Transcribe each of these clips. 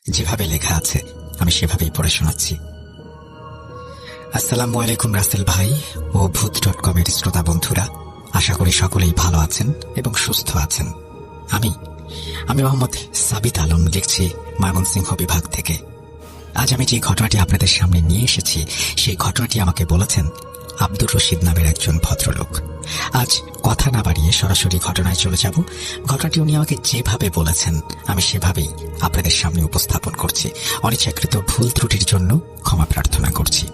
যেভাবে লেখা আছে আমি সেভাবেই পড়ে শোনাচ্ছি। আসসালামু আলাইকুম রাসেল ভাই ও ভূত.com এর শ্রোতা বন্ধুরা, আশা করি সকলেই ভালো আছেন এবং সুস্থ আছেন। আমি মোহাম্মদ সাবিত আলম লিখছি ময়মনসিংহ বিভাগ থেকে। আজ আমি যে ঘটনাটি আপনাদের সামনে নিয়ে এসেছি সেই ঘটনাটি আমাকে বলেছেন আব্দুর রশিদ নামের একজন ভদ্রলোক। আজ কথা না বাড়িয়ে সরাসরি ঘটনায় চলে যাব। ঘটনাটি উনি আমাকে যেভাবে বলেছেন আমি সেভাবেই আপনাদের সামনে উপস্থাপন করছি। অনিচ্ছাকৃত ভুল ত্রুটির জন্য ক্ষমা প্রার্থনা করছি।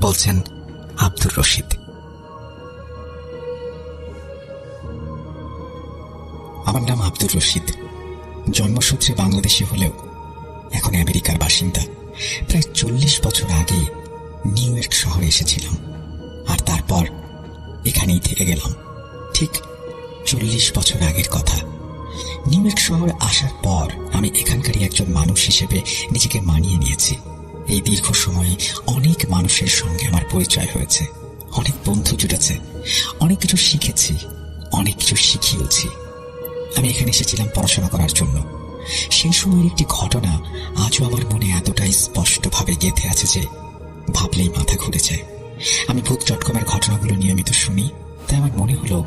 বলছেন আব্দুর রশিদ। আমার নাম আব্দুর রশিদ। জন্মসূত্রে বাংলাদেশি হলেও এখন আমেরিকার বাসিন্দা। প্রায় 40 বছর আগে নিউ ইয়র্ক শহরে এসেছিলাম, আর তারপর এখানেই থেকে গেলাম। ঠিক 40 বছর আগের কথা। নিউ ইয়র্ক শহরে আসার পর আমি এখানকারই একজন মানুষ হিসেবে নিজেকে মানিয়ে নিয়েছি। এই দীর্ঘ সময়ে অনেক মানুষের সঙ্গে আমার পরিচয় হয়েছে, অনেক বন্ধু জুটেছে, অনেক কিছু শিখেছি, অনেক কিছু শিখিয়েছি। আমি এখানে এসেছিলাম পড়াশোনা করার জন্য। সেই সময়ের একটি ঘটনা আজও আমার মনে এতটাই স্পষ্টভাবে গেঁথে আছে যে ভাবলেই মাথা ঘুরে যায়। আমি ভূত.com এর ঘটনাগুলো নিয়মিত শুনি, তাই আমার মনে হলো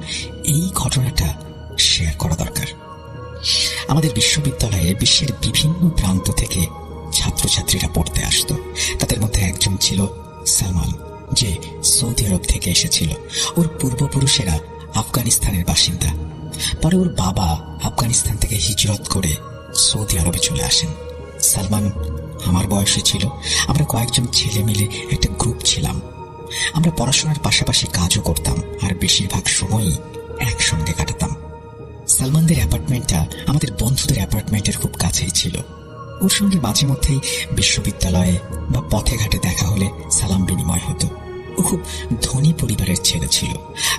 এই ঘটনাটা শেয়ার করা দরকার। আমাদের বিশ্ববিদ্যালয়ে বিশ্বের বিভিন্ন প্রান্ত থেকে ছাত্রছাত্রীরা পড়তে আসতো। তাদের মধ্যে একজন ছিল সালমান, যে সৌদি আরব থেকে এসেছিল। ওর পূর্বপুরুষেরা আফগানিস্তানের বাসিন্দা। পরে ওর বাবা আফগানিস্তান থেকে হিজরত করে সৌদি আরবে চলে আসেন। সালমান আমার বয়সে ছিল। আমরা কয়েকজন ছেলে মিলে একটা গ্রুপ ছিলাম। আমরা পড়াশোনার পাশাপাশি কাজও করতাম, আর বেশিরভাগ সময়ই একসঙ্গে কাটাতাম। সালমানদের অ্যাপার্টমেন্টটা আমাদের বন্ধুদের অ্যাপার্টমেন্টের খুব কাছেই ছিল। ওর সঙ্গে মাঝে মধ্যেই বিশ্ববিদ্যালয়ে বা পথে ঘাটে দেখা হলে সালাম বিনিময় হতো। ও খুব ধনী পরিবারের ছেলে ছিল।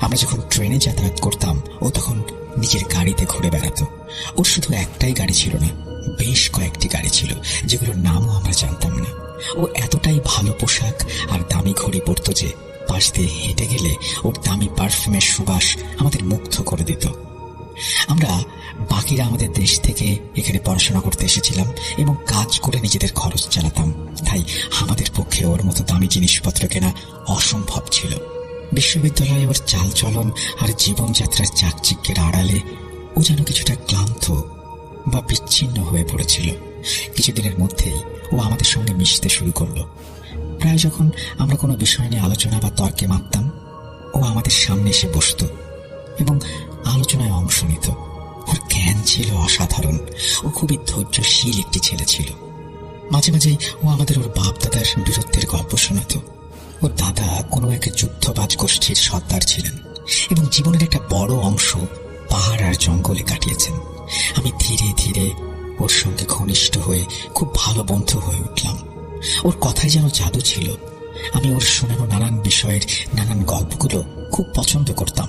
আমরা যখন ট্রেনে যাতায়াত করতাম ও তখন নিজের গাড়িতে ঘুরে বেড়াতো। ওর শুধু একটাই গাড়ি ছিল না, বেশ কয়েকটি গাড়ি ছিল, যেগুলোর নামও আমরা জানতাম না। ও এতটাই ভালো পোশাক আর দামি ঘড়ি পরতো যে পাশ দিয়ে হেঁটে গেলে ওর দামি পারফিউমের সুবাস আমাদের মুগ্ধ করে দিত। আমরা বাকিরা আমাদের দেশ থেকে এখানে পড়াশোনা করতে এসেছিলাম এবং কাজ করে নিজেদের খরচ চালাতাম, তাই আমাদের পক্ষে ওর মতো দামি জিনিসপত্র কেনা অসম্ভব ছিল। বিশ্ববিদ্যালয়ে ওর চালচলন আর জীবনযাত্রার চাকচিক্যের আড়ালে ও যেন কিছুটা ক্লান্ত বা বিচ্ছিন্ন হয়ে পড়েছিল। কিছুদিনের মধ্যেই ও আমাদের সঙ্গে মিশতে শুরু করলো। প্রায় যখন আমরা কোনো বিষয় নিয়ে আলোচনা বা তর্কে মাততাম, ও আমাদের সামনে এসে বসত এবং আলোচনায় অংশ নিত। ওর জ্ঞান ছিল অসাধারণ। ও খুবই ধৈর্যশীল একটি ছেলে ছিল। মাঝে মাঝে ও আমাদের ওর বাপ দাদার বীরত্বের গল্প শোনাত। ওর দাদা কোনো এক যুদ্ধবাজ গোষ্ঠীর সর্দার ছিলেন এবং জীবনের একটা বড় অংশ পাহাড় আর জঙ্গলে কাটিয়েছেন। আমি ধীরে ধীরে ওর সঙ্গে ঘনিষ্ঠ হয়ে খুব ভালো বন্ধু হয়ে উঠলাম। ওর কথায় যেন জাদু ছিল। আমি ওর শোনানো নানান বিষয়ের নানান গল্পগুলো খুব পছন্দ করতাম।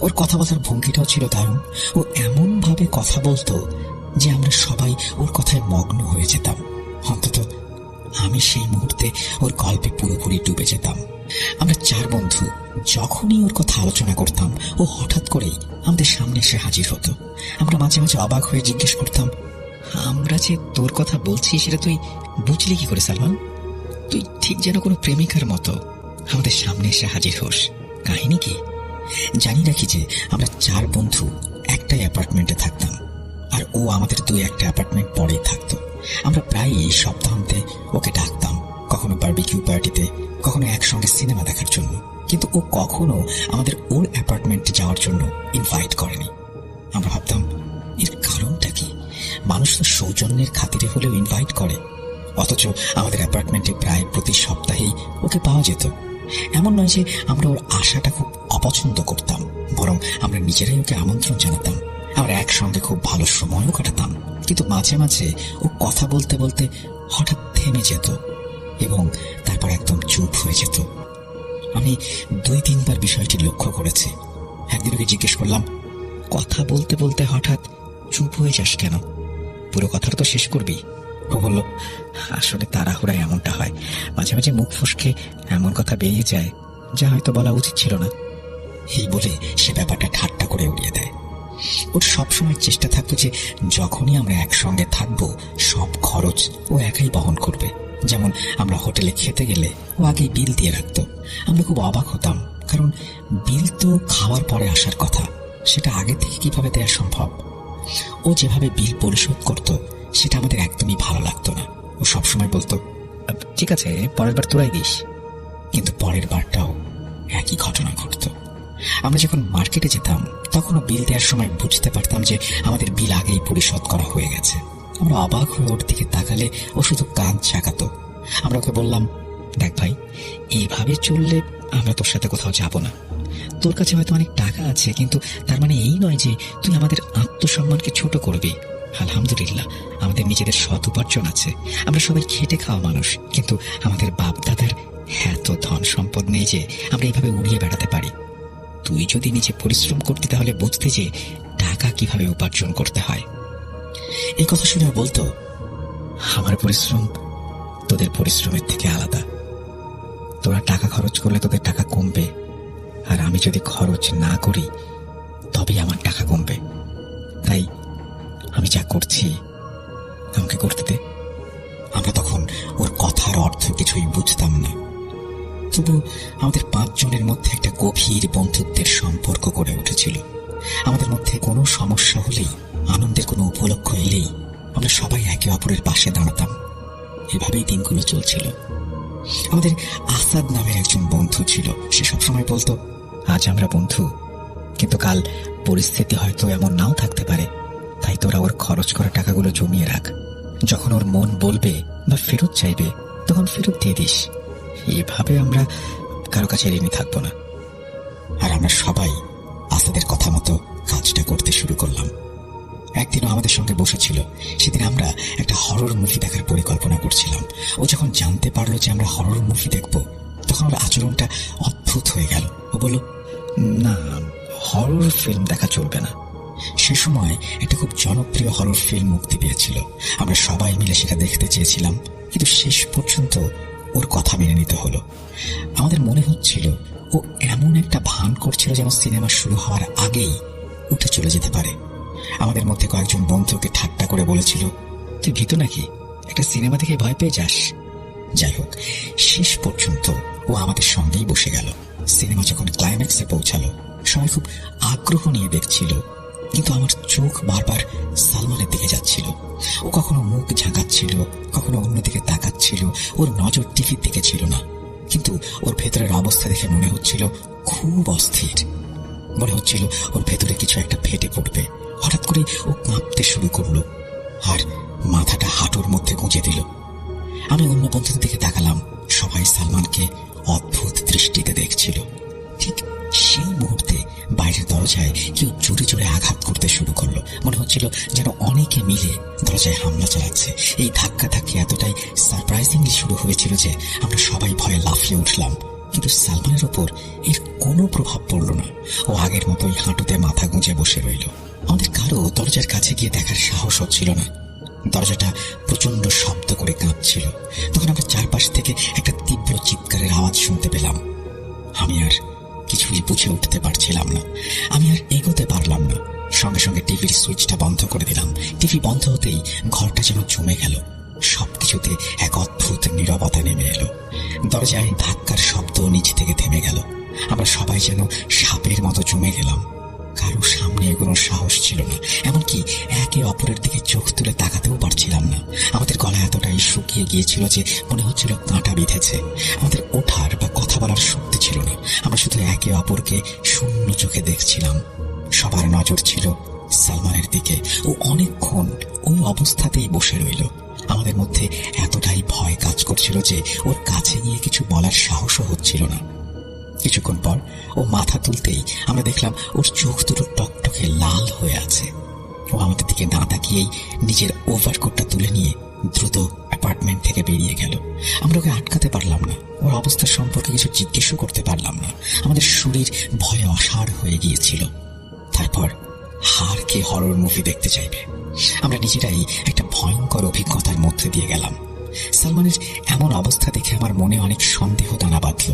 ওর কথা বলার ভঙ্গিটাও ছিল দারুণ। ও এমন ভাবে কথা বলতো যে আমরা সবাই ওর কথায় মগ্ন হয়ে যেতাম। অন্তত আমি সেই মুহূর্তে ওর গল্পে পুরোপুরি ডুবে যেতাম। আমরা 4 বন্ধু যখনই ওর কথা আলোচনা করতাম, ও হঠাৎ করেই আমাদের সামনে এসে হাজির হতো। আমরা মাঝে মাঝে অবাক হয়ে জিজ্ঞেস করতাম, আমরা যে তোর কথা বলছি সেটা তুই বুঝলি কি করে সালমান? তুই ঠিক যেন কোনো প্রেমিকার মতো আমাদের সামনে এসে হাজির হোস। কাহিনী কি? জানি রাখি যে আমরা 4 বন্ধু একটাই অ্যাপার্টমেন্টে থাকতাম, আর ও আমাদের 2-1টা অ্যাপার্টমেন্ট পরেই থাকতো। আমরা প্রায়ই সপ্তাহান্তে ওকে ডাকতাম, কখনো বারবিকিউ পার্টিতে, কখনো একসঙ্গে সিনেমা দেখার জন্য। কিন্তু ও কখনো আমাদের ওর অ্যাপার্টমেন্টে যাওয়ার জন্য ইনভাইট করেনি। আমরা ভাবতাম, এর কারণটা কি? মানুষ তো সৌজন্যের খাতিরে হলেও ইনভাইট করে, অথচ আমাদের অ্যাপার্টমেন্টে প্রায় প্রতি সপ্তাহেই ওকে পাওয়া যেত। এমন নয় যে আমরা ওর আশাটা খুব অপছন্দ করতাম, বরং আমরা নিজেরাই ওকে আমন্ত্রণ জানাতাম। আমরা একসঙ্গে খুব ভালো সময়ও কাটাতাম। কিন্তু মাঝে মাঝে ও কথা বলতে বলতে হঠাৎ থেমে যেত এবং তারপর একদম চুপ হয়ে যেত। আমি 2-3 বার বিষয়টি লক্ষ্য করেছি। একদিন ওকে জিজ্ঞেস করলাম, কথা বলতে বলতে হঠাৎ চুপ হয়ে যাস কেন? পুরো কথাটা তো শেষ করবি। ও বলল, আসলে তাড়াহুড়ায় এমনটা হয়, মাঝে মাঝে মুখ ফসকে এমন কথা বেরিয়ে যায় যা হয়তো বলা উচিত ছিল না। এই বলে সে ব্যাপারটা ঠাট্টা করে উড়িয়ে দেয়। ওর সবসময় চেষ্টা থাকতো যে যখনই আমরা একসঙ্গে থাকবো সব খরচ ও একাই বহন করবে। যেমন আমরা হোটেলে খেতে গেলে ও আগেই বিল দিয়ে রাখতো। আমরা খুব অবাক হতাম, কারণ বিল তো খাওয়ার পরে আসার কথা, সেটা আগে থেকে কিভাবে দেওয়া সম্ভব। ও যেভাবে বিল পরিশোধ করত সেটা আমাদের একদমই ভালো লাগতো না। ও সবসময় বলতো, ঠিক আছে, পরের বার তোরাই দিস। কিন্তু পরের বারটাও একই ঘটনা ঘটত। আমরা যখন মার্কেটে যেতাম তখনও বিল দেওয়ার সময় বুঝতে পারতাম যে আমাদের বিল আগেই পরিশোধ করা হয়ে গেছে। আমরা অবাক হয়ে ওর দিকে তাকালে ও শুধু কান চাকাতো। আমরা ওকে বললাম, দেখ ভাই, এইভাবে চললে আমরা তোর সাথে কোথাও যাব না। তোর কাছে হয়তো অনেক টাকা আছে, কিন্তু তার মানে এই নয় যে তুই আমাদের আত্মসম্মানকে ছোট করবি। আলহামদুলিল্লাহ, আমাদের নিজেদের সৎ উপার্জন আছে। আমরা সবাই খেটে খাওয়া মানুষ, কিন্তু আমাদের বাপ দাদার এত ধন সম্পদ নেই যে আমরা এইভাবে উড়িয়ে বেড়াতে পারি। তুই যদি নিজে পরিশ্রম করতে তাহলে বুঝতে যে টাকা কিভাবে উপার্জন করতে হয়। এই কথা শুনে বলতো, আমার পরিশ্রম তোদের পরিশ্রমের থেকে আলাদা। তোরা টাকা খরচ করলে তোদের টাকা কমবে, আর আমি যদি খরচ না করি তবেই আমার টাকা কমবে। তাই আমি যা করছি আমাকে করতে দে। আমরা তখন ওর কথার অর্থ কিছুই বুঝতাম না, তবু আমাদের 5 জনের মধ্যে একটা গভীর বন্ধুত্বের সম্পর্ক গড়ে উঠেছিল। আমাদের মধ্যে কোনো সমস্যা হলেই, আনন্দের কোনো উপলক্ষ এলেই আমরা সবাই একে অপরের পাশে দাঁড়াতাম। এভাবেই দিনগুলো চলছিল। আমাদের আসাদ নামের একজন বন্ধু ছিল। সে সবসময় বলতো, আজ আমরা বন্ধু, কিন্তু কাল পরিস্থিতি হয়তো এমন নাও থাকতে পারে, তাই তোরা ওর খরচ করা টাকাগুলো জমিয়ে রাখ। যখন ওর মন বলবে বা ফেরত চাইবে তখন ফেরত দিয়ে দিস। এভাবে আমরা কারো কাছে ঋণী থাকবো না। আর আমরা সবাই আসাদের কথা মতো কাজটা করতে শুরু করলাম। একদিনও আমাদের সঙ্গে বসেছিল। সেদিন আমরা একটা হরর মুভি দেখার পরিকল্পনা করছিলাম। ও যখন জানতে পারলো যে আমরা হরর মুভি দেখব, তখন ওর আচরণটা অদ্ভুত হয়ে গেল। ও বলল, না, হরর ফিল্ম দেখা চলবে না। সে সময় একটা খুব জনপ্রিয় হরর ফিল্ম মুক্তি পেয়েছিল। আমরা সবাই মিলে সেটা দেখতে চেয়েছিলাম, কিন্তু শেষ পর্যন্ত ওর কথা মেনে নিতে হলো। আমাদের মনে হচ্ছিল ও এমন একটা ভান করছিল যেন সিনেমা শুরু হওয়ার আগেই উঠে চলে যেতে পারে। আমাদের মধ্যে কয়েকজন বন্ধুকে ঠাট্টা করে বলেছিল, তুই ভীত নাকি, একটা সিনেমা দেখে ভয় পেয়ে যাস। যাই হোক, শেষ পর্যন্ত ও আমাদের সঙ্গেই বসে গেল। সিনেমা যখন ক্লাইম্যাক্সে পৌঁছালো, সবাই খুব আগ্রহ নিয়ে দেখছিল, কিন্তু আমার চোখ বারবার সালমানের দিকে যাচ্ছিল। ও কখনো মুখ ঝাঁকাচ্ছিল, কখনো অন্যদিকে তাকাচ্ছিল। ওর নজর টিভির দিকে ছিল না, কিন্তু ওর ভেতরের অবস্থা দেখে মনে হচ্ছিল খুব অস্থির। মনে হচ্ছিল ওর ভেতরে কিছু একটা ফেটে পড়বে। হঠাৎ করে ও কাঁপতে শুরু করলো আর মাথাটা হাঁটুর মধ্যে গুঁজে দিল। আমি অন্য বন্ধুদের দিকে তাকালাম। সবাই সালমানকে অদ্ভুত দৃষ্টিতে দেখছিল। ঠিক সেই মুহূর্তে বাইরের দরজায় কেউ জোরে জোরে আঘাত করতে শুরু করলো। মনে হচ্ছিল যেন অনেকে মিলে দরজায় হামলা চালাচ্ছে। এই ধাক্কাধাক্কি এতটাই সারপ্রাইজিংলি শুরু হয়েছিল যে আমরা সবাই ভয়ে লাফিয়ে উঠলাম। কিন্তু সালমানের ওপর এর কোনো প্রভাব পড়ল না। ও আগের মতোই হাঁটুতে মাথা গুঁজে বসে রইল। আমাদের কারো দরজার কাছে গিয়ে দেখার সাহস হচ্ছিল না। দরজাটা প্রচন্ড শব্দ করে কাঁপছিল। তখন আমরা চারপাশ থেকে একটা তীব্র চিৎকারের আওয়াজ শুনতে পেলাম। আমি আর কিছুই বুঝে উঠতে পারছিলাম না। আমি আর এগোতে পারলাম না। সঙ্গে সঙ্গে টিভির সুইচটা বন্ধ করে দিলাম। টিভি বন্ধ হতেই ঘরটা যেন জমে গেল। সবকিছুতে এক অদ্ভুত নীরবতা নেমে এলো। দরজায় ধাক্কার শব্দ নিচ থেকে থেমে গেল। আমরা সবাই যেন সাপের মতো জমে গেলাম। কারো সামনে এগোনোর সাহস ছিল না, এমনকি একে অপরের দিকে চোখ তুলে তাকাতেও পারছিলাম না। আমাদের গলা এতটাই শুকিয়ে গিয়েছিল যে মনে হচ্ছিল কাঁটা বিঁধেছে। আমাদের ওঠার বা কথা বলার শক্তি ছিল না। আমরা শুধু একে অপরকে শূন্য চোখে দেখছিলাম। সবার নজর ছিল সালমানের দিকে। ও অনেকক্ষণ ওই অবস্থাতেই বসে রইল। আমাদের মধ্যে এতটাই ভয় কাজ করছিল যে ওর কাছে গিয়ে কিছু বলার সাহসও হচ্ছিল না। কিছুক্ষণ পর ও মাথা তুলতেই আমরা দেখলাম ওর চোখ দুটো টকটকে লাল হয়ে আছে। ও আমাদের দিকে না তাকিয়েই নিজের ওভারকোটটা তুলে নিয়ে দ্রুত অ্যাপার্টমেন্ট থেকে বেরিয়ে গেল। আমরা ওকে আটকাতে পারলাম না। ওর অবস্থা সম্পর্কে কিছু জিজ্ঞেসও করতে পারলাম না। আমাদের শরীর ভয়ে অসাড় হয়ে গিয়েছিল। তারপর হার কে হরর মুভি দেখতে চাইবে? আমরা নিজেরাই একটা ভয়ঙ্কর অভিজ্ঞতার মধ্যে দিয়ে গেলাম। সালমানের এমন অবস্থা দেখে আমার মনে অনেক সন্দেহ দানা বাঁধল।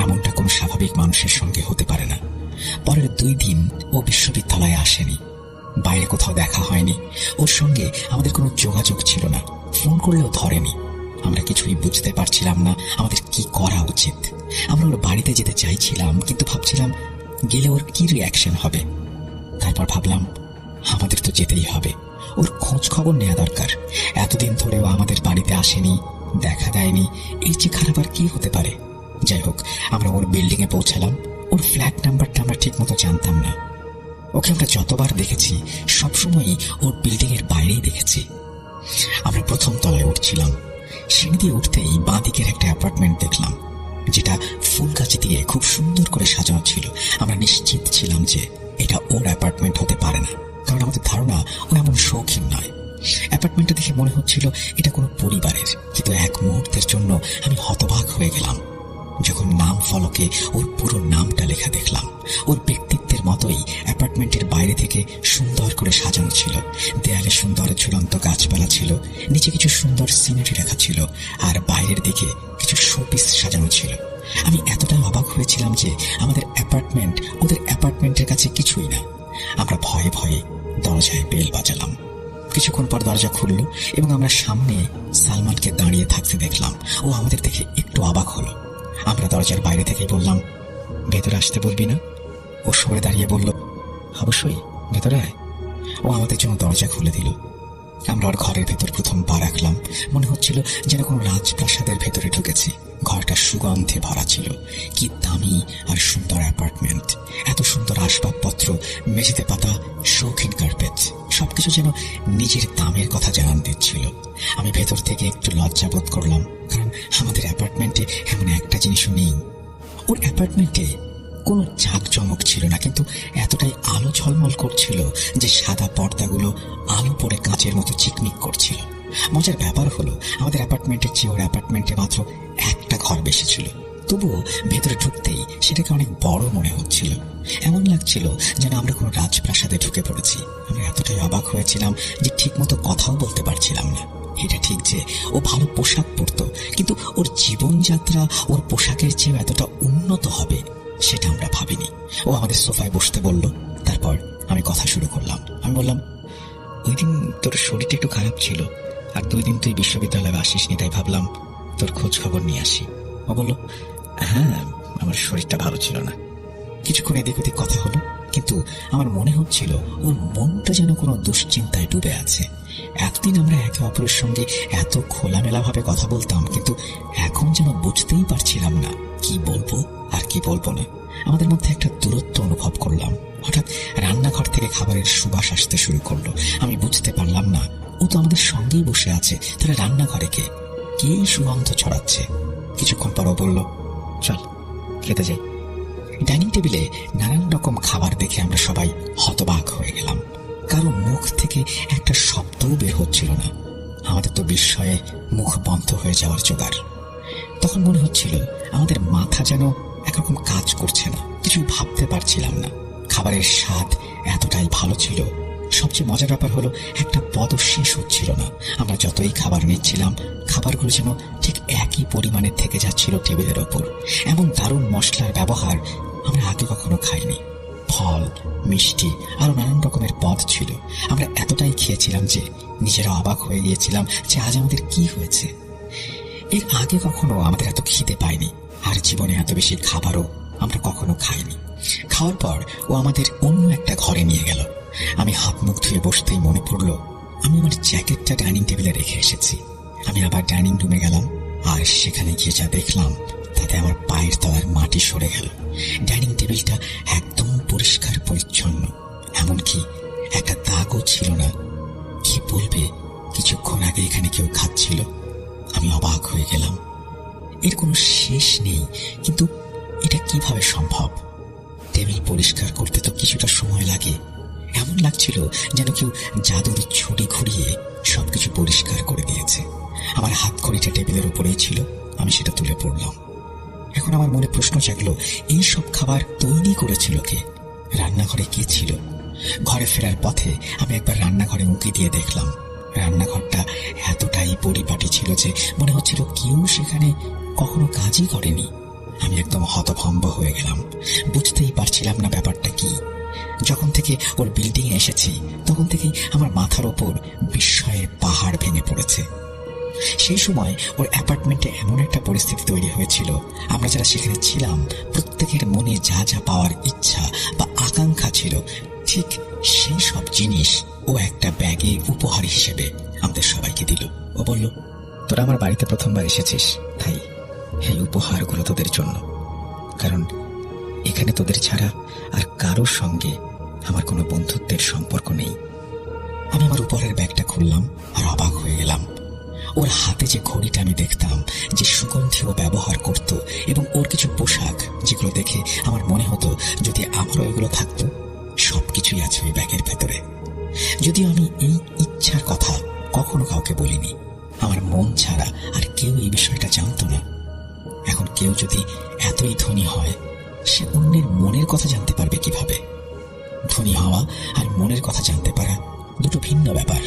এমনটা কোনো স্বাভাবিক মানুষের সঙ্গে হতে পারে না। পরের 2 দিন ও বিশ্ববিদ্যালয়ে আসেনি, বাইরে কোথাও দেখা হয়নি, ওর সঙ্গে আমাদের কোনো যোগাযোগ ছিল না, ফোন করলেও ধরেনি। আমরা কিছুই বুঝতে পারছিলাম না আমাদের কি করা উচিত। আমরা ওর বাড়িতে যেতে চাইছিলাম, কিন্তু ভাবছিলাম গেলে ওর কি রিয়াকশন হবে। তারপর ভাবলাম আমাদের তো যেতেই হবে, ওর খোঁজ খবর নেওয়া দরকার। এতদিন ধরেও আমাদের বাড়িতে আসেনি, দেখা দেয়নি, এর চেয়ে খারাপ আর কি হতে পারে। যাই হোক, আমরা ওর বিল্ডিং এ পৌঁছালাম। ওর ফ্ল্যাট নাম্বারটা আমরা ঠিক মতো জানতাম না। ওকে আমরা যতবার দেখেছি সবসময়ই ওর বিল্ডিং এর বাইরেই দেখেছি। আমরা প্রথম তলায় উঠছিলাম। সিঁড়ি দিয়ে উঠতেই বাঁ দিকের একটা অ্যাপার্টমেন্ট দেখলাম, যেটা ফুল গাছ দিয়ে খুব সুন্দর করে সাজানো ছিল। আমরা নিশ্চিত ছিলাম যে এটা ওর অ্যাপার্টমেন্ট হতে পারে না, কারণ আমাদের ধারণা ও এমন শৌখিন নয়। অ্যাপার্টমেন্টটা দেখে মনে হচ্ছিল এটা কোনো পরিবারের, কিন্তু এক মুহূর্তের জন্য আমি হতবাক হয়ে গেলাম যখন নাম ফলকে ওর পুরো নামটা লেখা দেখলাম। ওর ব্যক্তিত্বের মতোই অ্যাপার্টমেন্টের বাইরে থেকে সুন্দর করে সাজানো ছিল। দেয়ালে সুন্দর ঝুলন্ত গাছপালা ছিল, নিচে কিছু সুন্দর সিনারি রাখা ছিল, আর বাইরের দিকে কিছু শোপিস সাজানো ছিল। আমি এতটাই অবাক হয়েছিলাম যে আমাদের অ্যাপার্টমেন্ট ওদের অ্যাপার্টমেন্টের কাছে কিছুই না। আমরা ভয়ে ভয়ে দরজায় বেল বাজালাম। কিছুক্ষণ পর দরজা খুলল এবং আমরা সামনে সালমানকে দাঁড়িয়ে থাকতে দেখলাম। ও আমাদের দেখে একটু অবাক হলো। আমরা দরজার বাইরে থেকে বললাম, ভেতরে আসতে বলবি না? ও সরে দাঁড়িয়ে বলল, অবশ্যই, ভেতরে আয়। ও আমাদের জন্য দরজা খুলে দিল। আমরা ওর ঘরের ভেতর প্রথম পা রাখলাম। মনে হচ্ছিল যেন কোনো রাজপ্রাসাদের ভেতরে ঢুকেছি। ঘরটা সুগন্ধে ভরা ছিল। কি দামি আর সুন্দর অ্যাপার্টমেন্ট! এত সুন্দর আসবাবপত্র, মেঝেতে পাতা শৌখিন কার্পেট, সবকিছু যেন নিজের দামের কথা জানান দিচ্ছিল। আমি ভেতর থেকে একটু লজ্জা বোধ করলাম, কারণ আমাদের অ্যাপার্টমেন্টে এমন একটা জিনিসও নেই। ওর অ্যাপার্টমেন্টে কোনো জাঁকজমক ছিল না, কিন্তু এতটাই আলো ঝলমল করছিল যে সাদা পর্দাগুলো আলো পড়ে কাঁচের মতো চিকমিক করছিল। মজার ব্যাপার হলো, আমাদের অ্যাপার্টমেন্টের চেয়ে ওর অ্যাপার্টমেন্টে মাত্র একটা ঘর বেশি ছিল, তবুও ভেতরে ঢুকতেই সেটাকে অনেক বড় মনে হচ্ছিল। এমন লাগছিল যেন আমরা কোনো রাজপ্রাসাদে ঢুকে পড়েছি। আমরা এতটাই অবাক হয়েছিলাম যে ঠিক মতো কথাও বলতে পারছিলাম না। এটা ঠিক যে ও ভালো পোশাক পরতো, কিন্তু ওর জীবনযাত্রা ওর পোশাকের চেয়ে এতটা উন্নত হবে সেটা আমরা ভাবিনি। ও আমাদের সোফায় বসতে বলল। তারপর আমি কথা শুরু করলাম। আমি বললাম, ওই দিন তোর শরীরটা একটু খারাপ ছিল, আর 2 দিন তুই বিশ্ববিদ্যালয়ে আসিসনি, তাই ভাবলাম তোর খোঁজ খবর নিয়ে আসি। ও বলল, হ্যাঁ, আমার শরীরটা ভালো ছিল না। কিছুক্ষণ এদিক ওদিক কথা হলো, কিন্তু আমার মনে হচ্ছিল ওর মনটা যেন কোনো দুশ্চিন্তায় ডুবে আছে। এতদিন আমরা একে অপরের সঙ্গে এত খোলামেলা ভাবে কথা বলতাম, কিন্তু এখন যেন বুঝতেই পারছিলাম না কি বলবো আর কি বলবো না। আমাদের মধ্যে একটা দূরত্ব অনুভব করলাম। হঠাৎ রান্নাঘর থেকে খাবারের সুবাস আসতে শুরু করলো। আমি বুঝতে পারলাম না, ও তো আমাদের সঙ্গেই বসে আছে, তাহলে রান্নাঘরে কে সুগন্ধ ছড়াচ্ছে? কিছুক্ষণ পর ও বলল, চল খেতে যাই। ডাইনিং টেবিলে নানান রকম খাবার দেখে আমরা সবাই হতবাক হয়ে গেলাম। কারো মুখ থেকে একটা শব্দও বের হচ্ছিল না। আমাদের তো বিস্ময়ে মুখ বন্ধ হয়ে যাওয়ার জোগাড়। তখন মনে হচ্ছিল আমাদের মাথা যেন একরকম কাজ করছে না, কিছু ভাবতে পারছিলাম না। খাবারের স্বাদ এতটাই ভালো ছিল। সবচেয়ে মজার ব্যাপার হলো, একটা পদও শেষ হচ্ছিল না। আমরা যতই খাবার নিচ্ছিলাম, খাবারগুলো যেন ঠিক একই পরিমাণে থেকে যাচ্ছিল টেবিলের ওপর। এমন দারুণ মশলার ব্যবহার আমরা আগে কখনো খাইনি। ফল, মিষ্টি আরো নানান রকমের পদ ছিল। আমরা এতটাই খেয়েছিলাম যে নিজেরা অবাক হয়ে গিয়েছিলাম যে আজ আমাদের কি হয়েছে। এর আগে কখনো আমাদের এত খিদে পাইনি, আর জীবনে এত বেশি খাবারও আমরা কখনো খাইনি। খাওয়ার পর ও আমাদের অন্য একটা ঘরে নিয়ে গেল। আমি হাত মুখ ধুয়ে বসতেই মনে পড়লো আমি আমার জ্যাকেটটা ডাইনিং টেবিলে রেখে এসেছি। আমি আবার ডাইনিং রুমে গেলাম, আর সেখানে গিয়ে যা দেখলাম তাতে আমার পায়ের তলার মাটি সরে গেল। ডাইনিং টেবিলটা একদম পরিষ্কার পরিচ্ছন্ন, এমনকি একটা দাগও ছিল না। কি বলবে, কিছুক্ষণ আগে এখানে কেউ খাচ্ছিল। আমি অবাক হয়ে গেলাম। এর কোনো শেষ নেই, কিন্তু এটা কিভাবে সম্ভব? টেবিল পরিষ্কার করতে তো কিছুটা সময় লাগে। এমন লাগছিল যেন কেউ জাদুর ছুরি ঘুরিয়ে সবকিছু পরিষ্কার করে দিয়েছে। আমার হাত ঘড়িটা টেবিলের উপরেই ছিল, আমি সেটা তুলে পড়লাম। এখন আমার মনে প্রশ্ন জাগলো, এই সব খাবার তৈরি করেছিল কে? রান্নাঘরে কে ছিল? ঘরে ফেরার পথে আমি একবার রান্নাঘরে উঁকি দিয়ে দেখলাম। রান্নাঘরটা এতটাই পরিপাটি ছিল যে মনে হচ্ছিল কেউ সেখানে কখনো কাজই করেনি। আমি একদম হতভম্ব হয়ে গেলাম। বুঝতেই পারছিলাম না ব্যাপারটা কি। যখন থেকে ওর বিল্ডিং এ এসেছি তখন থেকেই আমার মাথার ওপর বিস্ময়ের পাহাড় ভেঙে পড়েছে। সেই সময় ওর অ্যাপার্টমেন্টে এমন একটা পরিস্থিতি তৈরি হয়েছিল, আমরা যারা সেখানে ছিলাম প্রত্যেকের মনে যা যা পাওয়ার ইচ্ছা বা আকাঙ্ক্ষা ছিল, ঠিক সেই সব জিনিস ও একটা ব্যাগে উপহার হিসেবে আমাদের সবাইকে দিল। ও বলল, তোরা আমার বাড়িতে প্রথমবার এসেছিস, তাই এই উপহারগুলো তোদের জন্য, কারণ এখানে তোদের ছাড়া আর কারোর সঙ্গে আমার কোনো বন্ধুত্বের সম্পর্ক নেই। আমি আমার উপহারের ব্যাগটা খুললাম আর অবাক হয়ে গেলাম। ওর হাতে যে ঘড়িটা আমি দেখতাম, যে সুগন্ধি ও ব্যবহার করত, এবং ওর কিছু পোশাক যেগুলো দেখে আমার মনে হতো যদি আমারও এগুলো থাকতো, সবকিছুই আছে ওই ব্যাগের ভেতরে। যদিও আমি এই ইচ্ছার কথা কখনো কাউকে বলিনি, আমার মন ছাড়া আর কেউ এই বিষয়টা জানতো না। এখন কেউ যদি এতই ধনী হয়, সে অন্যের মনের কথা জানতে পারবে কিভাবে? ধনী হওয়া আর মনের কথা জানতে পারা দুটো ভিন্ন ব্যাপার।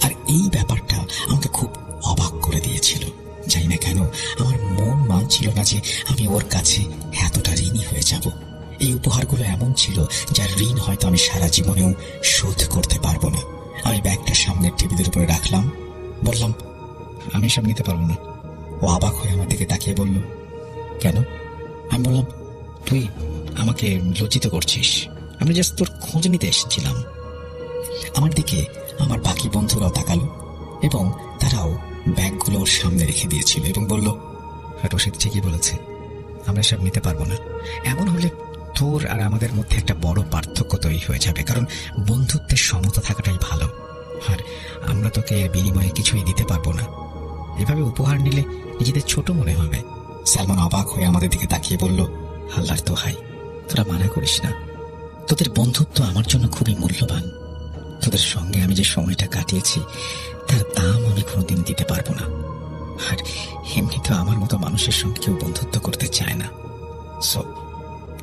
আর এই ব্যাপারটা আমাকে খুব অবাক করে দিয়েছিল। জানি না কেন আমার মন মানছিল না যে আমি ওর কাছে এতটা ঋণী হয়ে যাব। এই উপহারগুলো এমন ছিল যার ঋণ হয়তো আমি সারা জীবনেও শোধ করতে পারবো না। আমি ব্যাগটা সামনের টেবিলের উপরে রাখলাম, বললাম, আমি সব নিতে পারবো না। ও অবাক হয়ে আমার দিকে তাকিয়ে বলল, কেন? আমি বললাম, তুই আমাকে লজ্জিত করছিস, আমি জাস্ট তোর খোঁজ নিতে এসেছিলাম। আমার দিকে আমার বাকি বন্ধুরাও তাকালো এবং তারাও ব্যাগগুলো ওর সামনে রেখে দিয়েছিল এবং বলল, রশিদ ঠিকই বলেছে, আমরা সব নিতে পারবো না। এমন হলে তোর আর আমাদের মধ্যে একটা বড় পার্থক্য তৈরি হয়ে যাবে, কারণ বন্ধুত্বের সমতা থাকাটাই ভালো। আর আমরা তোকে এর বিনিময়ে কিছুই দিতে পারবো না। এভাবে উপহার নিলে নিজেদের ছোট মনে হবে। সালমান অবাক হয়ে আমাদের দিকে তাকিয়ে বলল, আল্লাহর দোহাই, তোরা মানা করিস না। তোদের বন্ধুত্ব আমার জন্য খুবই মূল্যবান। তোদের সঙ্গে আমি যে সময়টা কাটিয়েছি তার দাম আমি কোনোদিন দিতে পারবো না। আর এমনিতেও আমার মতো মানুষের সঙ্গে কেউ বন্ধুত্ব করতে চায় না। সো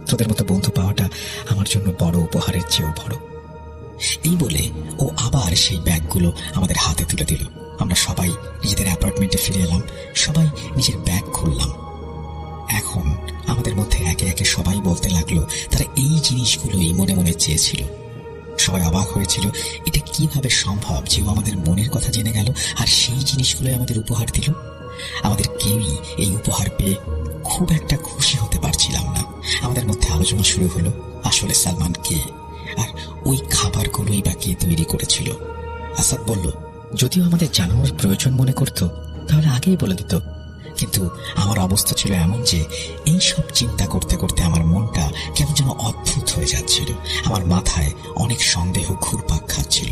তোদের মতো বন্ধু পাওয়াটা আমার জন্য বড় উপহারের চেয়েও বড়। এই বলে ও আবার সেই ব্যাগগুলো আমাদের হাতে তুলে দিল। আমরা সবাই নিজেদের অ্যাপার্টমেন্টে ফিরে এলাম, সবাই নিজের ব্যাগ খুললাম। এখন আমাদের মধ্যে একে একে সবাই বলতে লাগলো তারা এই জিনিসগুলোই মনে মনে চেয়েছিল। সবাই অবাক হয়েছিল, এটা কিভাবে সম্ভব যে ও আমাদের মনের কথা জেনে গেল আর সেই জিনিসগুলোই আমাদের উপহার দিল। আমাদের কেউই এই উপহার পেয়ে খুব একটা খুশি হতে পারছিলাম না। আমাদের মধ্যে আলোচনা শুরু হলো, আসলে সালমান কে, আর ওই খাবারগুলোই বা কে তৈরি করেছিল। আসাদ বলল, যদিও আমাদের জানানোর প্রয়োজন মনে করত তাহলে আগেই বলে দিত, কিন্তু আমার অবস্থা ছিল এমন যে এই সব চিন্তা করতে করতে আমার মনটা কেমন যেন অদ্ভুত হয়ে যাচ্ছিল। আমার মাথায় অনেক সন্দেহ ঘুরপাক খাচ্ছিল।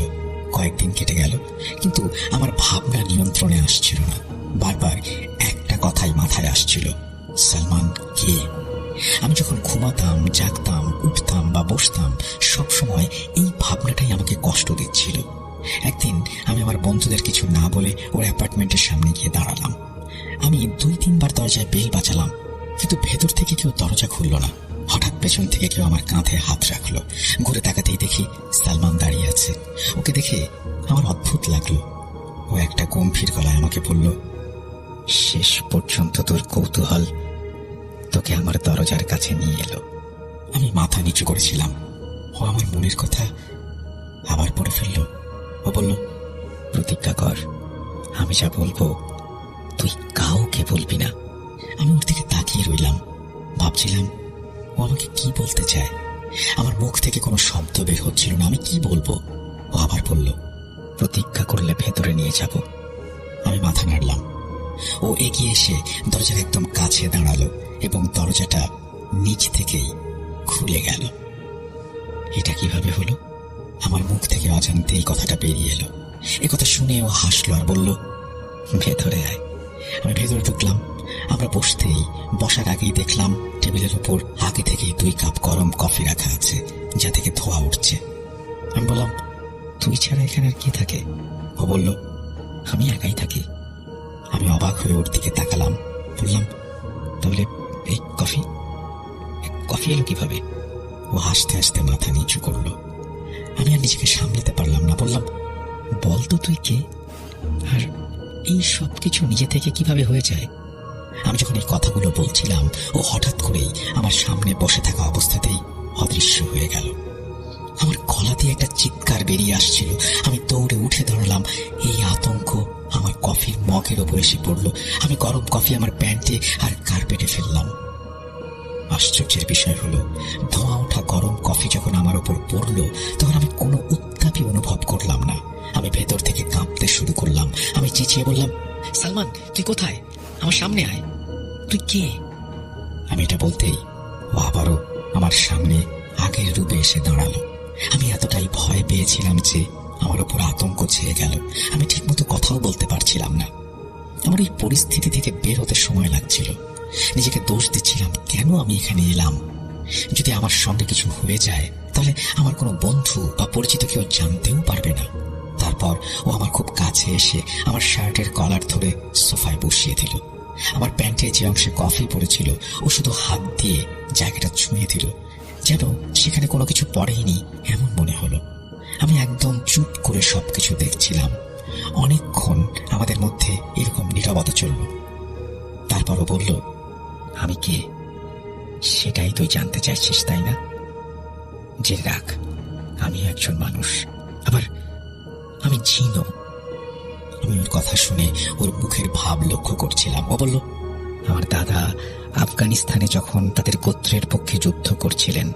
কয়েকদিন কেটে গেল, কিন্তু আমার ভাবনা নিয়ন্ত্রণে আসছিল না। বারবার একটা কথাই মাথায় আসছিল, সালমান কে? আমি যখন ঘুমাতাম, জাগতাম, উঠতাম বা বসতাম, সবসময় এই ভাবনাটাই আমাকে কষ্ট দিচ্ছিল। একদিন আমি আমার বন্ধুদের কিছু না বলে ওর অ্যাপার্টমেন্টের সামনে গিয়ে দাঁড়ালাম। আমি 2-3 বার দরজায় বেল বাজালাম, কিন্তু ভেতর থেকে কেউ দরজা খুলল না। হঠাৎ পেছন থেকে কেউ আমার কাঁধে হাত রাখলো। ঘুরে তাকাতেই দেখি সালমান দাঁড়িয়ে আছে। ওকে দেখে আমার অদ্ভুত লাগলো। ও একটা গম্ভীর গলায় আমাকে বলল, শেষ পর্যন্ত তোর কৌতূহল তোকে আমার দরজার কাছে নিয়ে এলো। আমি মাথা নিচু করেছিলাম। ও আমার মনের কথা আবার পড়ে ফেলল। ও বলল, প্রতিজ্ঞা কর, আমি যা বলবো তুই কাউকে বলবি না। আমি ওর দিকে তাকিয়ে রইলাম, ভাবছিলাম ও আমাকে কি বলতে চায়। আমার মুখ থেকে কোনো শব্দ বের হচ্ছিল না। আমি কি বলবো? ও আবার বলল, প্রতিজ্ঞা করলে ভেতরে নিয়ে যাব। আমি মাথা নাড়লাম। ও এগিয়ে এসে দরজার একদম কাছে দাঁড়ালো এবং দরজাটা নিচ থেকেই খুলে গেল। এটা কিভাবে হলো? আমার মুখ থেকে অজান্তে এই কথাটা বেরিয়ে এলো। এ কথা শুনে ও হাসলো আর বলল, ভেতরে আয়। আমি ভেতরে ঢুকলাম। আমরা বসার আগেই দেখলাম টেবিলের উপর আগে থেকেই 2 কাপ গরম কফি রাখা আছে, যা থেকে ধোঁয়া উঠছে। আমি বললাম, তুই ছাড়া এখানে আর কে থাকে? ও বলল, আমি একাই থাকি। আমি অবাক হয়ে ওর দিকে তাকালাম, বললাম, তাহলে এই কফি এলো কিভাবে? ও হাসতে হাসতে মাথা নিচু করলো। আমি আর নিজেকে সামলাতে পারলাম না, বললাম, বল তো তুই কে, আর এই সব কিছু নিজে থেকে কিভাবে হয়ে যায়? আমি যখন এই কথাগুলো বলছিলাম, ও হঠাৎ করেই আমার সামনে বসে থাকা অবস্থাতেই অদৃশ্য হয়ে গেল। আমার গলা দিয়ে একটা চিৎকার বেরিয়ে আসছিল। আমি দৌড়ে উঠে দাঁড়ালাম। এই আতঙ্ক আমার কফির মগের ওপর এসে পড়ল। আমি গরম কফি আমার প্যান্টে আর কার্পেটে ফেললাম। আশ্চর্যের বিষয় হলো, ধোঁয়া ওঠা গরম কফি যখন আমার ওপর পড়ল, তখন আমি কোনো উত্তাপই অনুভব করলাম না। আমি ভেতর থেকে কাঁপতে শুরু করলাম। আমি চেঁচিয়ে বললাম, সালমান, তুই কোথায়? আমার সামনে আয়। তুই কে? আমি এটা বলতেই ও আবারও আমার সামনে আগের রূপে এসে দাঁড়ালো। আমি এতটাই ভয় পেয়েছিলাম যে আমার উপর আতঙ্ক ছেয়ে গেল। আমি ঠিকমতো কথাও বলতে পারছিলাম না। আমার এই পরিস্থিতি থেকে বের হতে সময় লাগছিল। নিজেকে দোষ দিচ্ছিলাম, কেন আমি এখানে এলাম? যদি আমার সঙ্গে কিছু হয়ে যায়, তাহলে আমার কোনো বন্ধু বা পরিচিত কেউ জানতেও পারবে না। তারপর ও আমার খুব কাছে এসে আমার শার্টের কলার ধরে সোফায় বসিয়ে দিল। আমার প্যান্টের যে অংশে কফি পড়েছিল, ও শুধু হাত দিয়ে জায়গাটা ছুঁয়ে দিল, যেন সেখানে কোনো কিছু পড়েইনি এমন মনে হলো। আমি একদম চুপ করে সবকিছু দেখছিলাম। অনেকক্ষণ আমাদের মধ্যে এরকম নীরবতা চলল। তারপরও বলল, আমি কে সেটাই তুই জানতে চাইছিস, তাই না? জেনে রাখ, আমি একজন মানুষ, আবার আমি জিনও। আমি ওর কথা শুনে ওর মুখের ভাব লক্ষ্য করছিলাম। ও বলল, আমার দাদা আফগানিস্তানে যখন তাদের গোত্রের পক্ষে যুদ্ধ করছিলেন,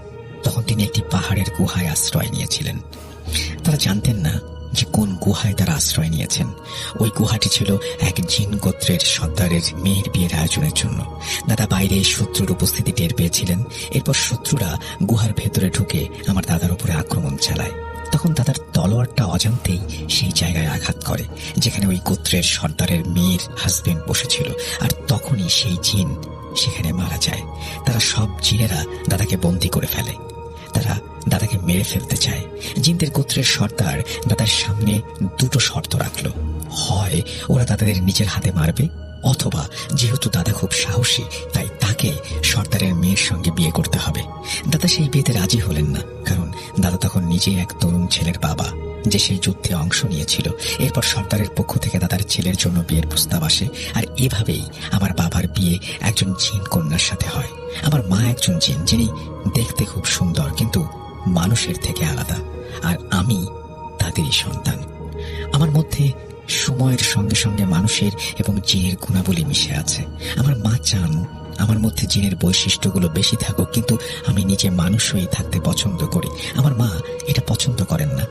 তখন তিনি একটি পাহাড়ের গুহায় আশ্রয় নিয়েছিলেন। তারা জানতেন না যে কোন গুহায় তারা আশ্রয় নিয়েছেন। ওই গুহাটি ছিল এক জিন গোত্রের সর্দারের মেয়ের বিয়ের আয়োজনের জন্য। দাদা বাইরে শত্রুর উপস্থিতি টের পেয়েছিলেন। এরপর শত্রুরা গুহার ভেতরে ঢুকে আমার দাদার উপরে আক্রমণ চালায়। তখন দাদার তলোয়ারটা অজান্তেই সেই জায়গায় আঘাত করে যেখানে ওই গোত্রের সর্দারের মেয়ের হাজবেন্ড বসেছিল। আর তখনই সেই জিন সেখানে মারা যায়। তারা সব জিনেরা দাদাকে বন্দী করে ফেলে। তারা দাদাকে মেরে ফেলতে চায়। জিনদের গোত্রের সর্দার দাদার সামনে দুটো শর্ত রাখল। হয় ওরা দাদাদের নিজের হাতে মারবে, অথবা যেহেতু দাদা খুব সাহসী, তাই তাকে সর্দারের মেয়ের সঙ্গে বিয়ে করতে হবে। দাদা সেই বিয়েতে রাজি হলেন না, কারণ দাদা তখন নিজেই এক তরুণ ছেলের বাবা, যে সেই যুদ্ধে অংশ নিয়েছিল। এরপর সর্দারের পক্ষ থেকে দাদার ছেলের জন্য বিয়ের প্রস্তাব আসে। আর এভাবেই আমার বাবার বিয়ে একজন জিন কন্যার সাথে হয়। আমার মা একজন জিন, যিনি দেখতে খুব সুন্দর কিন্তু মানুষের থেকে আলাদা, আর আমি তাদেরই সন্তান। আমার মধ্যে সময়ের সঙ্গে সঙ্গে মানুষের এবং জিনের গুণাবলী মিশে আছে। আমার মা চান আমার মধ্যে জিনের বৈশিষ্ট্যগুলো বেশি থাকুক, কিন্তু আমি নিজে মানুষ হয়েই থাকতে পছন্দ করি। আমার মা এটা পছন্দ করেন না,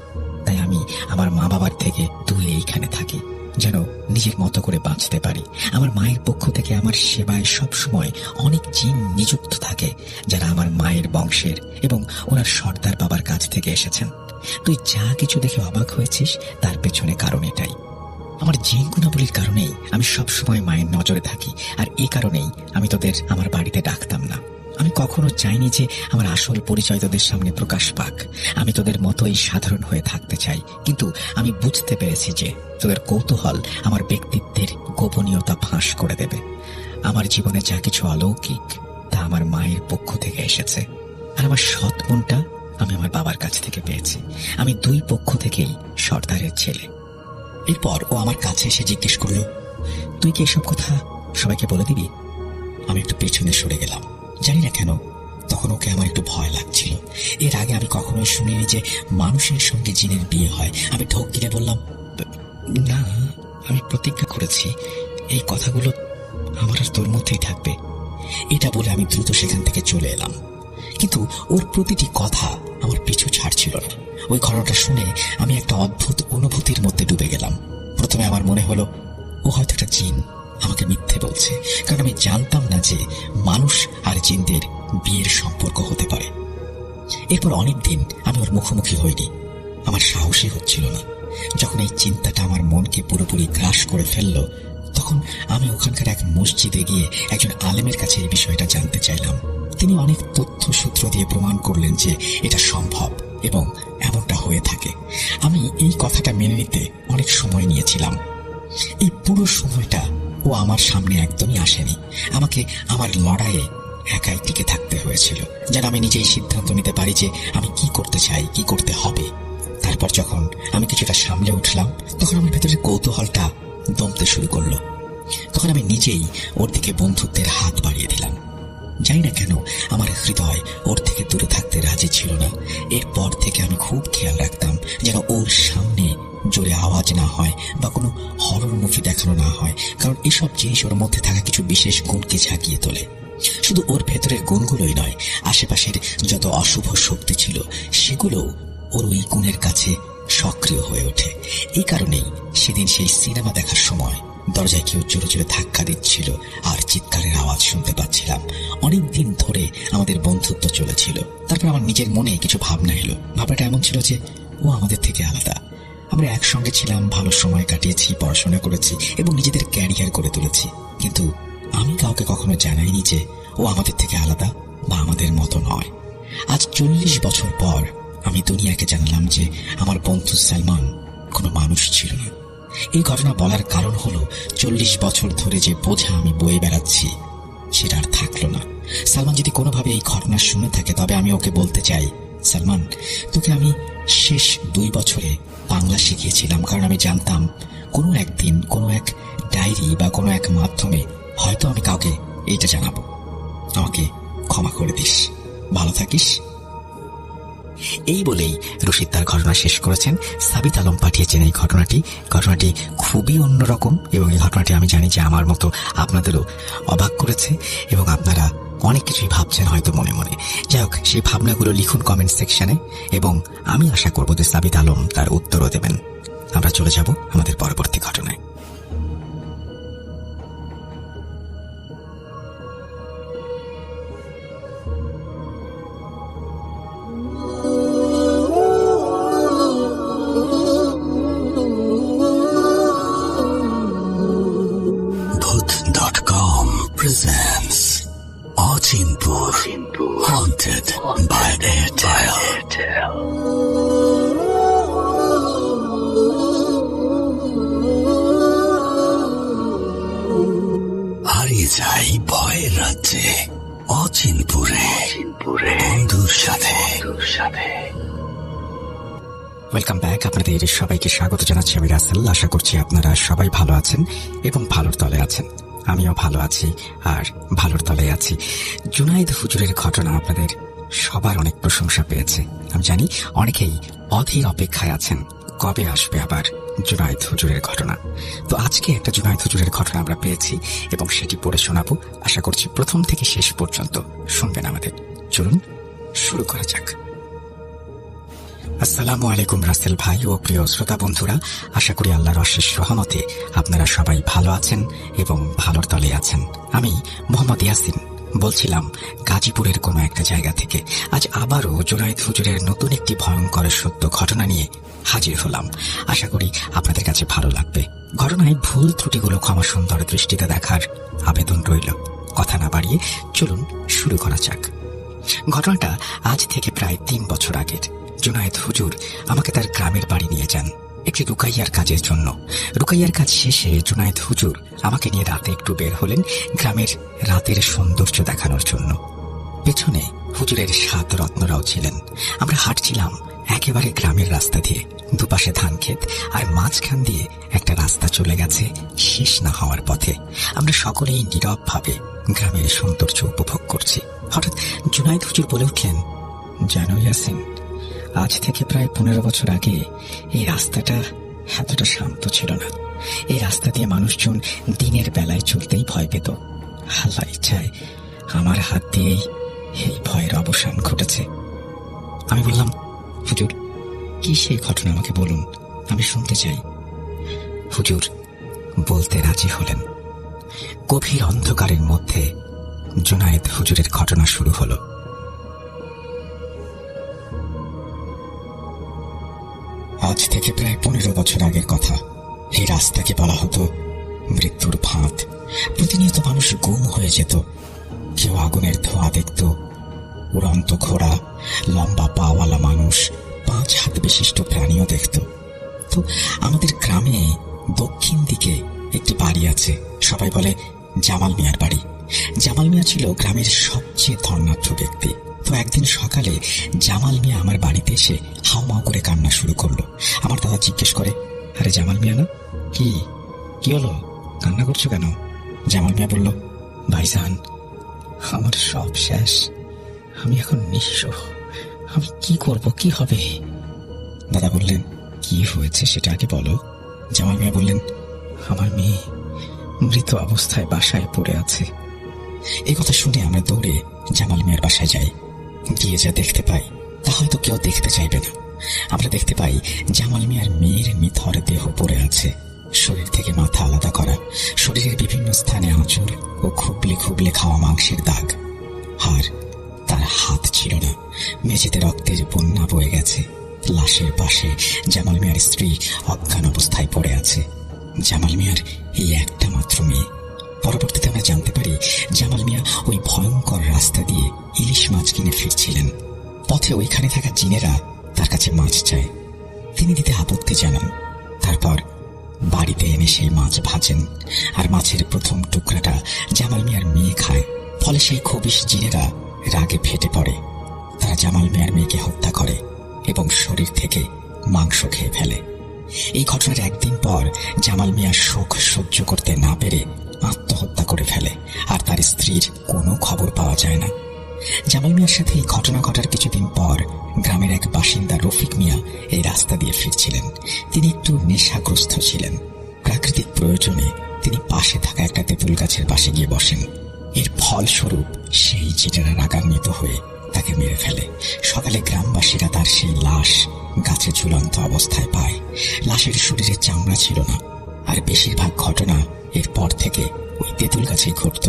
তাই আমি আমার মা বাবার থেকে দূরে এইখানে থাকি, যেন নিজের মতো করে বাঁচতে পারি। আমার মায়ের পক্ষ থেকে আমার সেবায় সবসময় অনেক জিন নিযুক্ত থাকে, যারা আমার মায়ের বংশের এবং ওনার সর্দার বাবার কাছ থেকে এসেছেন। তুই যা কিছু দেখে অবাক হয়েছিস, তার পেছনে কারণ এটাই। আমার জিন গুণাবলীর কারণেই আমি সবসময় মায়ের নজরে থাকি, আর এই কারণেই আমি তোদের আমার বাড়িতে ডাকতাম না। আমি কখনো চাইনি যে আমার আসল পরিচয় তোদের সামনে প্রকাশ পাক। আমি তোদের মতোই সাধারণ হয়ে থাকতে চাই, কিন্তু আমি বুঝতে পেরেছি যে তোদের কৌতূহল আমার ব্যক্তিত্বের গোপনীয়তা ফাঁস করে দেবে। আমার জীবনে যা কিছু অলৌকিক, তা আমার মায়ের পক্ষ থেকে এসেছে, আর আমার সৎ গুণটা আমি আমার বাবার কাছ থেকে পেয়েছি। আমি দুই পক্ষ থেকেই সর্দারের ছেলে। এরপর ও আমার কাছে এসে জিজ্ঞেস করলো, তুই কি এসব কথা সবাইকে বলে দিবি? আমি একটু পেছনে সরে গেলাম। জানি না কেন তখন ওকে আমার একটু ভয় লাগছিল। এর আগে আমি কখনোই শুনিনি যে মানুষের সঙ্গে জিনের বিয়ে হয়। আমি ঢোক গিলে বললাম, না, আমি প্রতিজ্ঞা করেছি এই কথাগুলো আমার আর তোর মধ্যেই থাকবে। এটা বলে আমি দ্রুত সেখান থেকে চলে এলাম। কিন্তু ওর প্রতিটি কথা আমার পিছু ছাড়ছিল না। ওই ঘটনাটা শুনে আমি একটা অদ্ভুত অনুভূতির মধ্যে ডুবে গেলাম। প্রথমে আমার মনে হলো ও হয়তো একটা জিন আমাকে মিথ্যে বলছে, কারণ আমি জানতাম না যে মানুষ আর জিনদের বিয়ের সম্পর্ক হতে পারে। এরপর অনেকদিন আমি ওর মুখোমুখি হইনি। আমার সাহসই হচ্ছিল না। যখন এই চিন্তাটা আমার মনকে পুরোপুরি গ্রাস করে ফেলল, তখন আমি ওখানকার এক মসজিদে গিয়ে একজন আলেমের কাছে এই বিষয়টা জানতে চাইলাম। তিনি অনেক তথ্য সূত্র দিয়ে প্রমাণ করলেন যে এটা সম্ভব এবং এমনটা হয়ে থাকে। আমি এই কথাটা মেনে নিতে অনেক সময় নিয়েছিলাম। এই পুরো সময়টা ও আমার সামনে একদমই আসেনি। আমাকে আমার লড়াইয়ে একাই টিকে থাকতে হয়েছিল, যেন আমি নিজেই সিদ্ধান্ত নিতে পারি যে আমি কি করতে চাই, কি করতে হবে। তারপর যখন আমি কিছুটা সামলে উঠলাম, তখন আমার ভেতরের কৌতূহলটা দমতে শুরু করলো। তখন তখন আমি নিজেই ওর দিকে বন্ধুত্বের হাত বাড়িয়ে দিলাম। জানি না কেন আমার হৃদয় ওর থেকে দূরে থাকতে রাজি ছিল না। এরপর থেকে আমি খুব খেয়াল রাখতাম যেন ওর সামনে জোরে আওয়াজ না হয় বা কোনো হরর মুভি দেখানো না হয়, কারণ এসব জিনিস ওর মধ্যে থাকা কিছু বিশেষ গুণকে ঝাঁকিয়ে তোলে। শুধু ওর ভেতরের গুণগুলোই নয়, আশেপাশের যত অশুভ শক্তি ছিল সেগুলোও ওর ওই গুণের কাছে সক্রিয় হয়ে ওঠে। এই কারণেই সেদিন সেই সিনেমা দেখার সময় দরজায় কেউ জোরে জোরে ধাক্কা দিচ্ছিল আর চিৎকারের আওয়াজ শুনতে পাচ্ছিলাম। অনেকদিন ধরে আমাদের বন্ধুত্ব চলেছিল। তারপর আমার নিজের মনে কিছু ভাবনা এলো। ভাবনাটা এমন ছিল যে ও আমাদের থেকে আলাদা। আমরা একসঙ্গে ছিলাম, ভালো সময় কাটিয়েছি, পড়াশোনা করেছি এবং নিজেদের ক্যারিয়ার করে তুলেছি, কিন্তু আমি কাউকে কখনো জানাইনি যে ও আমাদের থেকে আলাদা বা আমাদের মতো নয়। আজ 40 বছর পর আমি দুনিয়াকে জানলাম যে আমার বন্ধু সালমান কোনো মানুষ ছিল না। এই ঘটনা বলার কারণ হলো 40 বছর ধরে যে বোঝা আমি বয়ে বেড়াচ্ছি সেটা আর থাকলো না। সালমান যদি কোনোভাবে এই ঘটনা শুনে থাকে তবে আমি ওকে বলতে চাই, সালমান, তোকে আমি শেষ 2 বছরে বাংলা শিখিয়েছিলাম, কারণ আমি জানতাম কোনো একদিন কোনো এক ডায়েরি বা কোনো এক মাধ্যমে হয়তো আমি কাউকে এইটা জানাবো। আমাকে ক্ষমা করে দিস, ভালো থাকিস। এই বলেই রশিদ তার ঘটনা শেষ করেছেন। সাবিত আলম পাঠিয়েছেন এই ঘটনাটি খুবই অন্যরকম এবং এই ঘটনাটি আমি জানি যে আমার মতো আপনাদেরও অবাক করেছে এবং আপনারা অনেক কিছুই ভাবছেন হয়তো মনে মনে। যাই হোক, সেই ভাবনাগুলো লিখুন কমেন্ট সেকশনে এবং আমি আশা করব যে সাবিত আলম তার উত্তরও দেবেন। আমরা চলে যাব আমাদের পরবর্তী ঘটনায়। Presents Achinpur Haunted by Airtel. হারিয়ে যাই ভয়ের রাজ্যে অচিনপুরে বন্ধুর সাথে। Welcome back. আপনাদের সবাইকে স্বাগত জানাচ্ছি আমি রাসেল। আশা করছি আপনারা সবাই ভালো আছেন এবং ভালোর তলে আছেন। আমিও ভালো আছি আর ভালোর তলে আছি। জুনায়েদ হুজুরের ঘটনা আপনাদের সবার অনেক প্রশংসা পেয়েছে। আমি জানি অনেকেই অধীর অপেক্ষায় আছেন কবে আসবে আবার জুনায়েদ হুজুরের ঘটনা। তো আজকে একটা জুনায়েদ হুজুরের ঘটনা আমরা পেয়েছি এবং সেটি পড়ে শোনাবো। আশা করছি প্রথম থেকে শেষ পর্যন্ত শুনবেন আমাদের। চলুন শুরু করা যাক। আসসালামু আলাইকুম রাসেল ভাই ও প্রিয় শ্রোতা বন্ধুরা, আশা করি আল্লাহর অশেষ রহমতে আপনারা সবাই ভালো আছেন এবং ভালোর তলে আছেন। আমি মোহাম্মদ ইয়াসিন বলছিলাম গাজীপুরের কোনো একটা জায়গা থেকে। আজ আবারও জুনায়েদ হুজুরের নতুন একটি ভয়ঙ্কর সত্য ঘটনা নিয়ে হাজির হলাম। আশা করি আপনাদের কাছে ভালো লাগবে। ঘটনায় ভুল ত্রুটিগুলো ক্ষমা সুন্দর দৃষ্টিতে দেখার আবেদন রইল। কথা না বাড়িয়ে চলুন শুরু করা যাক। ঘটনাটা আজ থেকে প্রায় 3 বছর আগের। জুনায়েদ হুজুর আমাকে তার গ্রামের বাড়ি নিয়ে যান একটি রুকাইয়ার কাজের জন্য। রুকাইয়ার কাজ শেষে জুনায়েদ হুজুর আমাকে নিয়ে রাতে একটু বের হলেন গ্রামের রাতের সৌন্দর্য দেখানোর জন্য। পেছনে হুজুরের 7 রত্নরাও ছিলেন। আমরা হাঁটছিলাম একেবারে গ্রামের রাস্তা দিয়ে। দুপাশে ধান ক্ষেত আর মাঝখান দিয়ে একটা রাস্তা চলে গেছে শেষ না হওয়ার পথে। আমরা সকলেই নীরবভাবে গ্রামের সৌন্দর্য উপভোগ করছি। হঠাৎ জুনায়েদ হুজুর বলে উঠলেন, জানো ইয়াসিন, আজ থেকে প্রায় 15 বছর আগে এই রাস্তাটা এতটা শান্ত ছিল না। এই রাস্তা দিয়ে মানুষজন দিনের বেলায় চলতেই ভয় পেত। আল্লাহর ইচ্ছায় আমার হাত দিয়েই এই ভয়ের অবসান ঘটেছে। আমি বললাম, হুজুর, কি সেই ঘটনা আমাকে বলুন, আমি শুনতে চাই। হুজুর বলতে রাজি হলেন। গভীর অন্ধকারের মধ্যে জুনায়েদ হুজুরের ঘটনা শুরু হলো। আজ থেকে প্রায় 15 বছর আগের কথা। এই রাস্তাকে বলা হতো মৃত্যুর ফাঁদ। প্রতিনিয়ত মানুষ গুম হয়ে যেত। কেউ আগুনের ধোঁয়া দেখত, উড়ন্ত ঘোড়া, লম্বা পাওয়ালা মানুষ, 5 হাত বিশিষ্ট প্রাণীও দেখত। তো আমাদের গ্রামে দক্ষিণ দিকে একটি বাড়ি আছে, সবাই বলে জামাল মিয়ার বাড়ি। জামাল মিয়া ছিল গ্রামের সবচেয়ে ধর্নাঢ্য ব্যক্তি। তো একদিন সকালে জামাল মিয়া আমার বাড়িতে এসে হাউমাউ করে কান্না শুরু করলো। আমার দাদা জিজ্ঞেস করে, আরে জামাল মিয়া না, কি হলো, কান্না করছো কেন? জামাল মিয়া বলল, ভাইজান, আমার সব শেষ, আমি এখন নিঃস্ব, আমি কি করব, কি হবে? দাদা বললেন, কি হয়েছে সেটা আগে বলো। জামাল মিয়া বললেন, আমার মেয়ে মৃত অবস্থায় বাসায় পড়ে আছে। এই কথা শুনে আমরা দৌড়ে জামাল মিয়ার বাসায় যাই। গিয়ে যা দেখতে পাই তা হয়তো কেউ দেখতে চাইবে না। আমরা দেখতে পাই জামাল মিয়ার মেয়ের নিথর দেহ পড়ে আছে, শরীর থেকে মাথা আলাদা করা, শরীরের বিভিন্ন স্থানে আঁচড় ও খুবলে খুবলে খাওয়া মাংসের দাগ। আর তার হাত ছিল না, মেঝেতে রক্তের বন্যা বয়ে গেছে। লাশের পাশে জামাল মিয়ার স্ত্রী অজ্ঞান অবস্থায় পড়ে আছে। জামাল মিয়ার এই একটা মাত্র মেয়ে। পরবর্তীতে আমরা জানতে পারি জামাল মিয়া ওই ভয়ঙ্কর রাস্তা দিয়ে ইলিশ মাছ কিনে ফিরছিলেন। পথে ওইখানে থাকা জিনেরা তার কাছে মাছ চায়, তিনি দিতে আপত্তি জানান। তারপর বাড়িতে এনে সেই মাছ ভাজেন, আর মাছের প্রথম টুকরাটা জামাল মিয়ার মেয়ে খায়। ফলে সেই খবিশ জিনেরা রাগে ফেটে পড়ে। তারা জামাল মিয়ার মেয়েকে হত্যা করে এবং শরীর থেকে মাংস খেয়ে ফেলে। এই ঘটনার একদিন পর জামাল মিয়া শোক সহ্য করতে না পেরে আত্মহত্যা করে ফেলে, আর তার স্ত্রীর কোনো খবর পাওয়া যায় না। জামাল মিয়ার সাথে এই ঘটনা ঘটার কিছুদিন পর গ্রামের এক বাসিন্দা রফিক মিয়া এই রাস্তা দিয়ে ফিরছিলেন। তিনি একটু নেশাগ্রস্ত ছিলেন। প্রাকৃতিক প্রয়োজনে তিনি পাশে থাকা একটা তেঁতুল গাছের পাশে গিয়ে বসেন। এর ফলস্বরূপ সেই জিনেরা রাগান্বিত হয়ে তাকে মেরে ফেলে। সকালে গ্রামবাসীরা তার সেই লাশ গাছে ঝুলন্ত অবস্থায় পায়। লাশের শরীরে চামড়া ছিল না, আর বেশিরভাগ ঘটনা এরপর থেকে ওই তেঁতুল গাছেই ঘটত।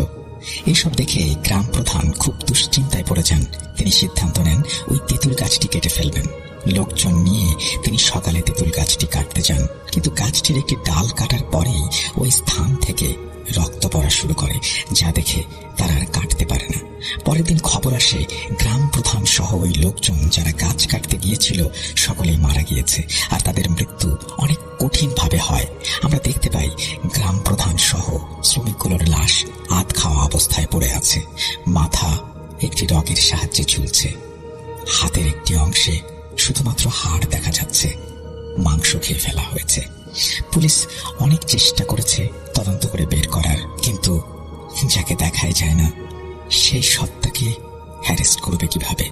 এইসব দেখে গ্রাম প্রধান খুব দুশ্চিন্তায় পড়ে যান। তিনি সিদ্ধান্ত নেন ওই তেঁতুল গাছটি কেটে ফেলবেন। লোকজন নিয়ে তিনি সকালে তেঁতুল গাছটি কাটতে যান, কিন্তু গাছটির একটি ডাল কাটার পরেই ওই স্থান থেকে রক্ত পড়া শুরু করে, যা দেখে তারা আর কাটতে পারে না। পরের দিন খবর আসে গ্রাম প্রধান সহ ওই লোকজন যারা গাছ কাটতে গিয়েছিল সকলেই মারা গিয়েছে, আর তাদের মৃত্যু অনেক কঠিন ভাবে হয়। আমরা দেখতে পাই গ্রাম প্রধান সহ শ্রমিকগুলোর লাশ আধ খাওয়া অবস্থায় পড়ে আছে। মাথা একটি রগের সাহায্যে ঝুলছে, হাতের একটি অংশে শুধুমাত্র হাড় দেখা যাচ্ছে। মাংস খেয়ে ফেলা হয়েছে। পুলিশ অনেক চেষ্টা করেছে তদন্ত করে বের করার, কিন্তু যাকে দেখাই যায় না সেই সত্তাকে হ্যারেস্ট করবে কিভাবে?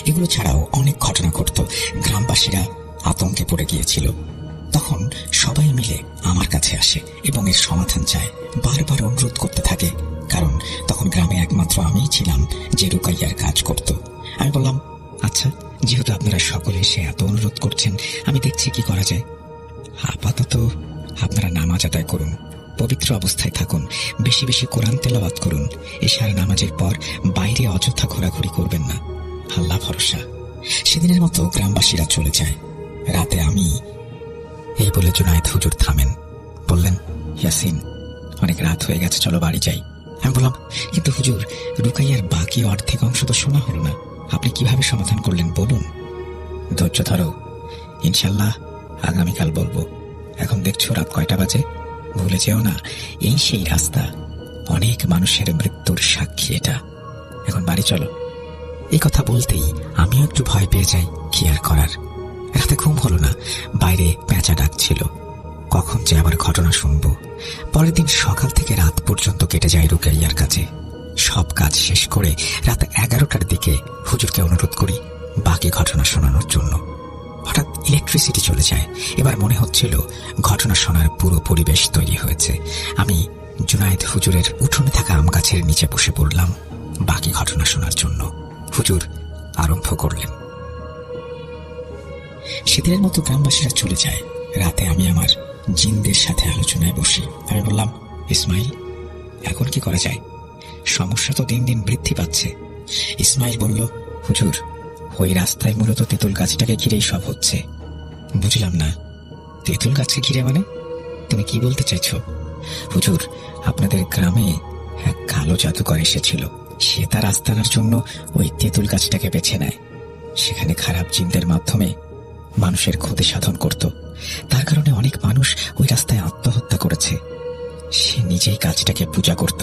এগুলো ছাড়াও অনেক ঘটনা ঘটত। গ্রামবাসীরা আতঙ্কে পড়ে গিয়েছিল। তখন সবাই মিলে আমার কাছে আসে এবং এর সমাধান চায়, বারবার অনুরোধ করতে থাকে, কারণ তখন গ্রামে একমাত্র আমিই ছিলাম যে রুকাইয়ার কাজ করত। আমি বললাম, আচ্ছা, যেহেতু আপনারা সকলে এসে এত অনুরোধ করছেন, আমি দেখছি কি করা যায়। আপাতত আপনারা নামাজ আদায় করুন, পবিত্র অবস্থায় থাকুন, বেশি বেশি কোরআন তেলাওয়াত করুন। এশার নামাজের পর বাইরে অযথা ঘোরাঘুরি করবেন না, আল্লাহ ভরসা। সেদিনের মতো গ্রামবাসীরা চলে যায়। রাতে আমি এই বলে জুনায়েদ হুজুর থামেন, বললেন, ইয়াসিন, অনেক রাত হয়ে গেছে, চলো বাড়ি যাই। আমি বললাম, কিন্তু হুজুর, রুকাইয়ার বাকি অর্ধেক অংশ তো শোনা হলো না, আপনি কিভাবে সমাধান করলেন বলুন। ধৈর্য ধরো, ইনশাল্লাহ আগামীকাল বলবো। এখন দেখছো রাত কয়টা বাজে? ভুলে যেও না, এই সেই রাস্তা, অনেক মানুষের মৃত্যুর সাক্ষী এটা। এখন বাড়ি চলো। এই কথা বলতেই আমিও একটু ভয় পেয়ে যাই, কি আর করার। রাতে ঘুম হলো না, বাইরে পেঁচা ডাকছিল, কখন যে আবার ঘটনা শুনবো। পরের দিন সকাল থেকে রাত পর্যন্ত কেটে যায় রুকাইয়ার কাছে। সব কাজ শেষ করে রাত 11টার দিকে হুজুরকে অনুরোধ করি বাকি ঘটনা শোনানোর জন্য। হঠাৎ ইলেকট্রিসিটি চলে যায়। এবার মনে হচ্ছিল ঘটনা শোনার পুরো পরিবেশ তৈরি হয়েছে। আমি জুনায়েদ হুজুরের উঠোনে থাকা আম গাছের নিচে বসে পড়লাম বাকি ঘটনা শোনার জন্য। হুজুর আরম্ভ করলেন। সেদিনের মতো গ্রামবাসীরা চলে যায়। রাতে আমি আমার জিনদের সাথে আলোচনায় বসি। আমি বললাম, ইসমাইল, এখন কি করা যায়? সমস্যা তো দিন দিন বৃদ্ধি পাচ্ছে। ইসমাইল বলল, হুজুর, ওই রাস্তায় মূলত তেঁতুল গাছটাকে ঘিরেই সব হচ্ছে। বুঝলাম না, তেঁতুল গাছকে ঘিরে মানে? তুমি কি বলতে চাইছো? হুজুর, আপনাদের গ্রামে এক কালো জাদুকর এসেছিল। সে তার আস্তানার জন্য ওই তেঁতুল গাছটাকে বেছে নেয়। সেখানে খারাপ জিনদের মাধ্যমে মানুষের ক্ষতি সাধন করত। তার কারণে অনেক মানুষ ওই রাস্তায় আত্মহত্যা করেছে। সে নিজেই গাছটাকে পূজা করত।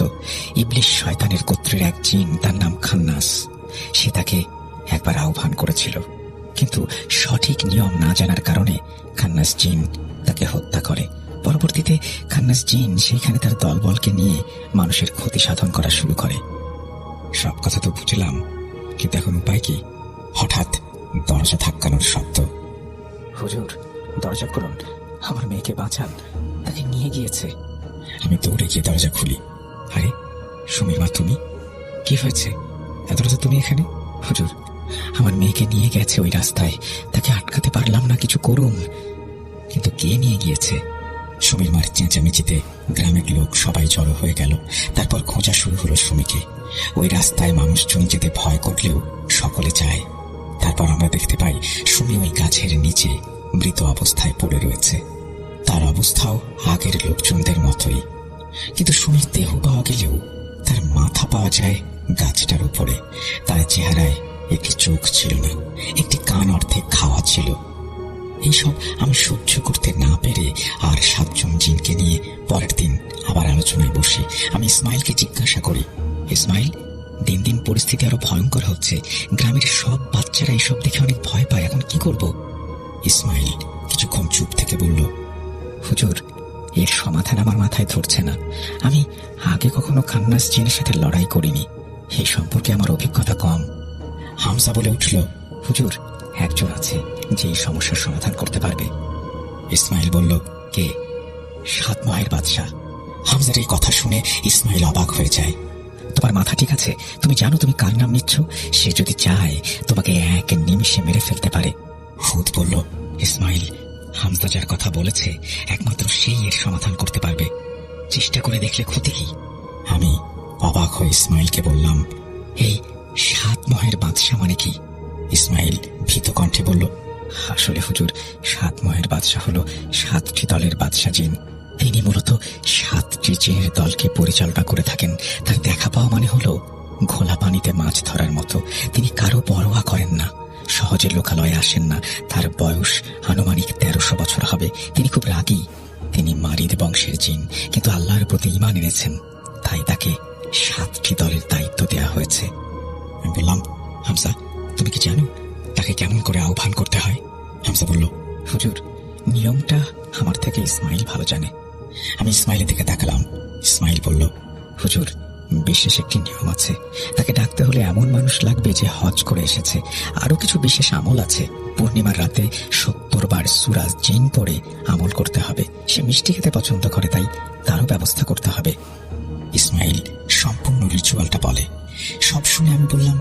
ইবলিশ শয়তানের গোত্রের এক জিন, তার নাম খান্নাস। সে তাকে একবার আহ্বান করেছিল, কিন্তু সঠিক নিয়ম না জানার কারণে খান্নাস জিন তাকে হত্যা করে। পরবর্তীতে খান্নাস জিন সেইখানে তার দলবলকে নিয়ে মানুষের ক্ষতি সাধন করা শুরু করে। সব কথা তো বুঝলাম, কিন্তু এখন উপায় কি? হঠাৎ দরজা ধাক্কানোর শব্দ। হুজুর, দরজা খুলুন, আমার মেয়েকে বাঁচান, তাকে নিয়ে গিয়েছে। আমি দৌড়ে গিয়ে দরজা খুলি। আরে সুমির মা, তুমি? কি হয়েছে? এত রাতে তুমি এখানে? হুজুর, আমার মেয়েকে নিয়ে গেছে ওই রাস্তায়, তাকে আটকাতে পারলাম না, কিছু করুন। কিন্তু কে নিয়ে গিয়েছে? সুমির মার চেঁচামেচিতে গ্রামের লোক সবাই জড়ো হয়ে গেল। তারপর খোঁজা শুরু হলো সুমিকে। ওই রাস্তায় মানুষজন যেতে ভয় করলেও সকলে যায়। তারপর আমরা দেখতে পাই সুমি ওই গাছের নিচে মৃত অবস্থায় পড়ে রয়েছে। তার অবস্থাও আগের লোকজনদের মতোই, কিন্তু সুমির দেহ পাওয়া গেলেও তার মাথা পাওয়া যায় গাছটার উপরে। তার চেহারায় একটি চোখ ছিল না, একটি কান অর্ধেক খাওয়া ছিল। এইসব আমি সহ্য করতে না পেরে আর 7 জন জিনকে নিয়ে পরের দিন আবার আলোচনায় বসি। আমি ইসমাইলকে জিজ্ঞাসা করি, ইসমাইল, দিন দিন পরিস্থিতি আরো ভয়ঙ্কর হচ্ছে, গ্রামের সব বাচ্চারা এসব দেখে অনেক ভয় পায়, এখন কি করব? ইসমাইল কিছুক্ষণ চুপ থেকে বলল, হুজুর, এর সমাধান আমার মাথায় ধরছে না। আমি আগে কখনো খান্নাস জিনের সাথে লড়াই করিনি, এই সম্পর্কে আমার অভিজ্ঞতা কম। হামজা বলে উঠল, হুজুর, একজন আছে যে এই সমস্যার সমাধান করতে পারবে। ইসমাইল বলল, কে? 7 মায়ের বাদশাহ। হামজার এই কথা শুনে ইসমাইল অবাক হয়ে যায়। তোমার মাথা ঠিক আছে? তুমি জানো তুমি কার নাম নিচ্ছ? সে যদি চায় তোমাকে এক নিমিষে মেরে ফেলতে পারে। হুদ বলল, ইসমাইল, হামজা যার কথা বলেছে একমাত্র সেই এর সমাধান করতে পারবে, চেষ্টা করে দেখলে ক্ষতি কি? আমি অবাক হয়ে ইসমাইলকে বললাম, এই 7 মহের বাদশাহ মানে কি? ইসমাইল ভীত কণ্ঠে বলল, আসলে হুজুর, 7 মহের বাদশাহ হলো 7টি দলের বাদশাহ জিন। তিনি মূলত 7টি জিনের দলকে পরিচালনা করে থাকেন। তার দেখা পাওয়া মানে হলো ঘোলা পানিতে মাছ ধরার মতো। তিনি কারো পরোয়া করেন না, সহজে লোকালয়ে আসেন না। তার বয়স আনুমানিক 1300 বছর হবে। তিনি খুব রাগী। তিনি মারিদ বংশের জিন, কিন্তু আল্লাহর প্রতি ঈমান এনেছেন, তাই তাকে 7টি দলের দায়িত্ব দেয়া হয়েছে। আমি বললাম, হামজা, তুমি কি জানো তাকে কেমন করে আহ্বান করতে হয়? হামজা বলল, হুজুর, নিয়মটা আমার থেকে ইসমাইল ভালো জানে। আমি ইসমাইলের দিকে তাকালাম। ইসমাইল বলল, হুজুর, বিশেষ একটি নিয়ম আছে। তাকে ডাকতে হলে এমন মানুষ লাগবে যে হজ করে এসেছে। আরো কিছু বিশেষ আমল আছে। পূর্ণিমার রাতে 70 বার সূরা জিন পড়ে আমল করতে হবে। সে মিষ্টি খেতে পছন্দ করে, তাই তারও ব্যবস্থা করতে হবে। ইসমাইল সম্পূর্ণ রিচুয়ালটা বলে। সব শুনে আমি বললাম,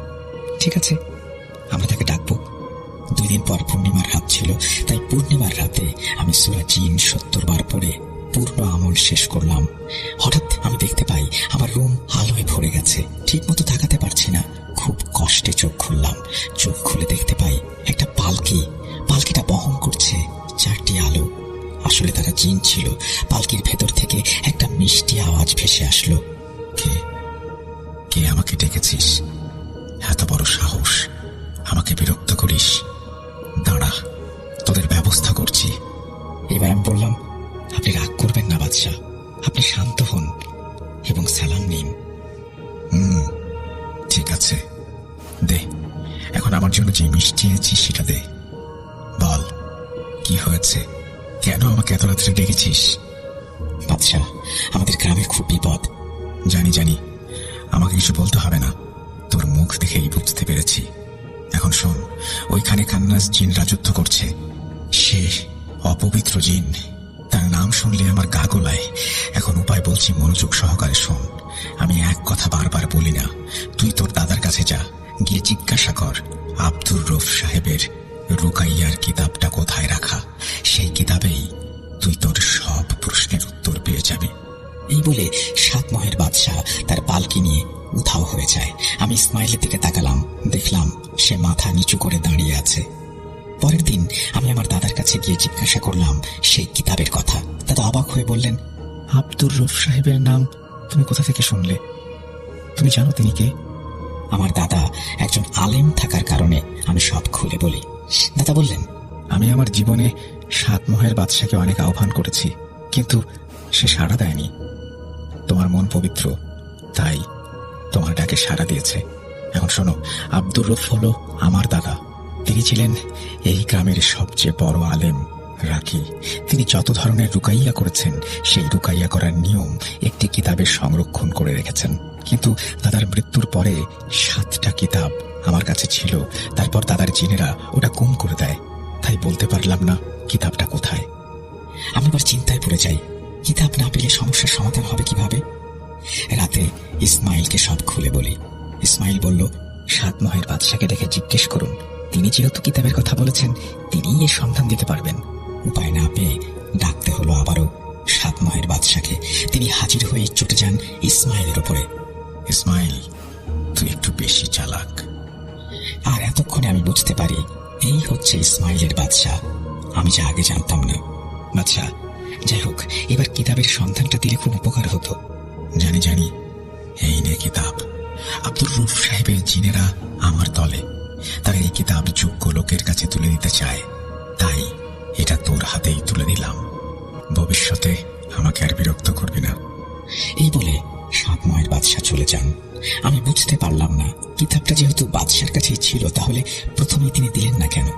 ঠিক আছে, আমরা তাকে ডাকবো। 2 দিন পর পূর্ণিমার রাত ছিল, তাই পূর্ণিমার রাতে আমি সূরা জিন 70 বার পড়ে পূর্ণ আমল শেষ করলাম। হঠাৎ আমি দেখতে পাই আমার রুম আলোয় ভরে গেছে। ঠিক মতো তাকাতে পারছি না, খুব কষ্টে চোখ খুললাম। চোখ খুলে দেখতে পাই একটা পালকিটা বহন করছে 4টি আলো। আসলে তারা জিন ছিল। পালকির ভেতর থেকে একটা মিষ্টি আওয়াজ ভেসে আসলো, কে কে আমাকে ডেকেছিস? এত বড় সাহস, আমাকে বিরক্ত করিস? দাঁড়া, তোদের ব্যবস্থা করছি। এবার আমি বললাম, আপনি রাগ করবেন না বাদশাহ, আপনি শান্ত হন এবং সালাম নিন। ঠিক আছে, দে, এখন আমার জন্য যে মিষ্টি এনেছিস সেটা দে। বল, কি হয়েছে? কেন আমাকে এত রাত্রে ডেকেছিস? বাদশাহ, আমাদের গ্রামে খুব বিপদ। জানি, আমাকে কিছু বলতে হবে না, তোর মুখ দেখেই বুঝতে পেরেছি। এখন শোন, ওইখানে খান্নাস জিন রাজত্ব করছে। সে অপবিত্র জিন, তার নাম শুনলে আমার গা গোলায়। এখন উপায় বলছি, মনোযোগ সহকারে শোন। আমি এক কথা বারবার বলি না। তুই তোর দাদার কাছে যা, গিয়ে জিজ্ঞাসা কর আব্দুর রউফ সাহেবের রুকাইয়ার কিতাবটা কোথায় রাখা। সেই কিতাবেই তুই তোর সব প্রশ্নের উত্তর পেয়ে যাবি। এই বলে 7 মহের বাদশাহ তার পালকি নিয়ে উধাও হয়ে যায়। আমি ইসমাইলের দিকে তাকালাম, দেখলাম সে মাথা নিচু করে দাঁড়িয়ে আছে। পরের দিন আমি আমার দাদার কাছে গিয়ে জিজ্ঞাসা করলাম সেই কিতাবের কথা। দাদা অবাক হয়ে বললেন, আব্দুর রউফ সাহেবের নাম তুমি কোথা থেকে শুনলে? তুমি জানো তিনি কে? আমার দাদা একজন আলেম থাকার কারণে আমি সব খুলে বলি। দাদা বললেন, আমি আমার জীবনে 7 মহের বাদশাকে অনেক আহ্বান করেছি, কিন্তু সে সাড়া দেয়নি। তোমার মন পবিত্র, তাই তোমার ডাকে সাড়া দিয়েছে। এখন শোনো, আব্দুর রউফ হলো আমার দাদা। তিনি ছিলেন এই গ্রামের সবচেয়ে বড় আলেম রাখি তিনি যত ধরনের রুকাইয়া করেছেন সেই রুকাইয়া করার নিয়ম একটি কিতাবে সংরক্ষণ করে রেখেছেন। কিন্তু দাদার মৃত্যুর পরে 7টা কিতাব আমার কাছে ছিল। তারপর দাদার জিনেরা ওটা গুম করে দেয়, তাই বলতে পারলাম না কিতাবটা কোথায়। আমি এবার চিন্তায় পড়ে যাই, কিতাব না পেলে সমস্যার সমাধান হবে কিভাবে। রাতে ইসমাইলকে সব খুলে বলি। ইসমাইল বলল, 7 মহের বাদশাকে ডেকে জিজ্ঞেস করুন, তিনি যেহেতু কিতাবের কথা বলেছেন তিনিই এর সন্ধান দিতে পারবেন। উপায় না পেয়ে ডাকতে হলো আবারও 7 মহের বাদশাকে। তিনি হাজির হয়ে চটে যান ইসমাইলের উপরে। ইসমাইল, তুই একটু বেশি চালাক। আর এতক্ষণে আমি বুঝতে পারি এই হচ্ছে ইসমাইলের বাদশাহ, আমি যা আগে জানতাম না। বাদশাহ, যাই হোক, এবার কিতাবের সন্ধানটা দিলে খুব উপকার হতো। জানি জানি, এই নে কিতাব। আব্দুর রউফ সাহেবের জিনেরা আমার দলে, তারা এই কিতাব যোগ্য লোকের কাছে তুলে দিতে চায়, তাই এটা তোর হাতেই তুলে দিলাম। ভবিষ্যতে আমাকে আর বিরক্ত করবি না। এই বলে 7 মহের বাদশাহ চলে যান। আমি বুঝতে পারলাম না, কিতাবটা যেহেতু বাদশার কাছেই ছিল তাহলে প্রথমেই তিনি দিলেন না কেন।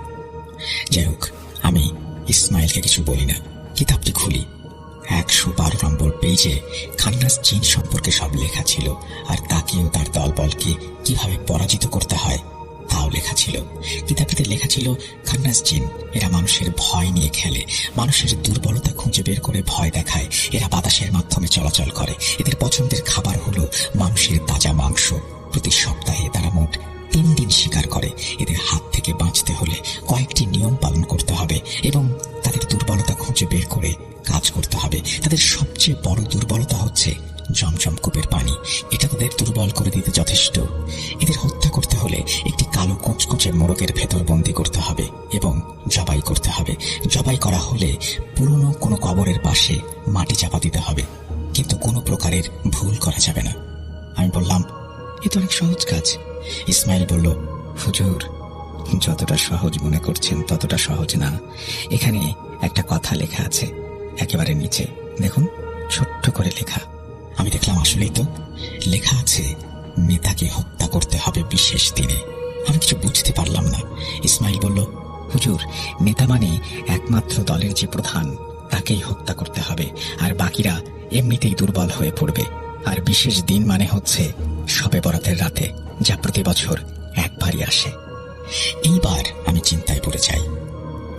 যাই হোক, আমি ইসমাইলকে কিছু বলি না, কিতাবটি খুলি। 112 নম্বর পেজে খান্নাস জিন সম্পর্কে সব লেখা ছিল, আর তাকেও তার দলবলকে কিভাবে পরাজিত করতে হয় তাও লেখা ছিল। কিতাবটিতে লেখা ছিল, খান্নাস জিন এরা মানুষের ভয় নিয়ে খেলে, মানুষের দুর্বলতা খুঁজে বের করে ভয় দেখায়। এরা বাতাসের মাধ্যমে চলাচল করে। এদের পছন্দের খাবার হলো মানুষের তাজা মাংস। প্রতি সপ্তাহে তারা মোট 3 দিন শিকার করে। এদের হাত থেকে বাঁচতে হলে কয়েকটি নিয়ম পালন করতে হবে এবং তাদের দুর্বলতা খুঁজে বের করে কাজ করতে হবে। তাদের সবচেয়ে বড় দুর্বলতা হচ্ছে জমজম কূপের পানি। এটা তাদের দুর্বল করে দিতে যথেষ্ট। এদের হত্যা করতে হলে একটি কালো কুচকুচে মোরগের ভেতর বন্দী করতে হবে এবং জবাই করতে হবে। জবাই করা হলে পুরনো কোনো কবরের পাশে মাটি চাপা দিতে হবে, কিন্তু কোনো প্রকারের ভুল করা যাবে না। আমি বললাম, এ তো অনেক সহজ কাজ। ইসমাইল বলল, হুজুর, যতটা সহজ মনে করছেন ততটা সহজ না। এখানে একটা কথা লেখা আছে একেবারে নিচে, দেখুন, ছোট্ট করে লেখা। আমি দেখলাম আসলেই তো লেখা আছে, নেতাকে হত্যা করতে হবে বিশেষ দিনে। আমি কিছু বুঝতে পারলাম না। ইসমাইল বলল, হুজুর, নেতা মানে একমাত্র দলের যে প্রধান তাকেই হত্যা করতে হবে, আর বাকিরা এমনিতেই দুর্বল হয়ে পড়বে। আর বিশেষ দিন মানে হচ্ছে শবে বরাতের রাতে, যা প্রতি বছর একবারই আসে। এইবার আমি চিন্তায় পড়ে যাই।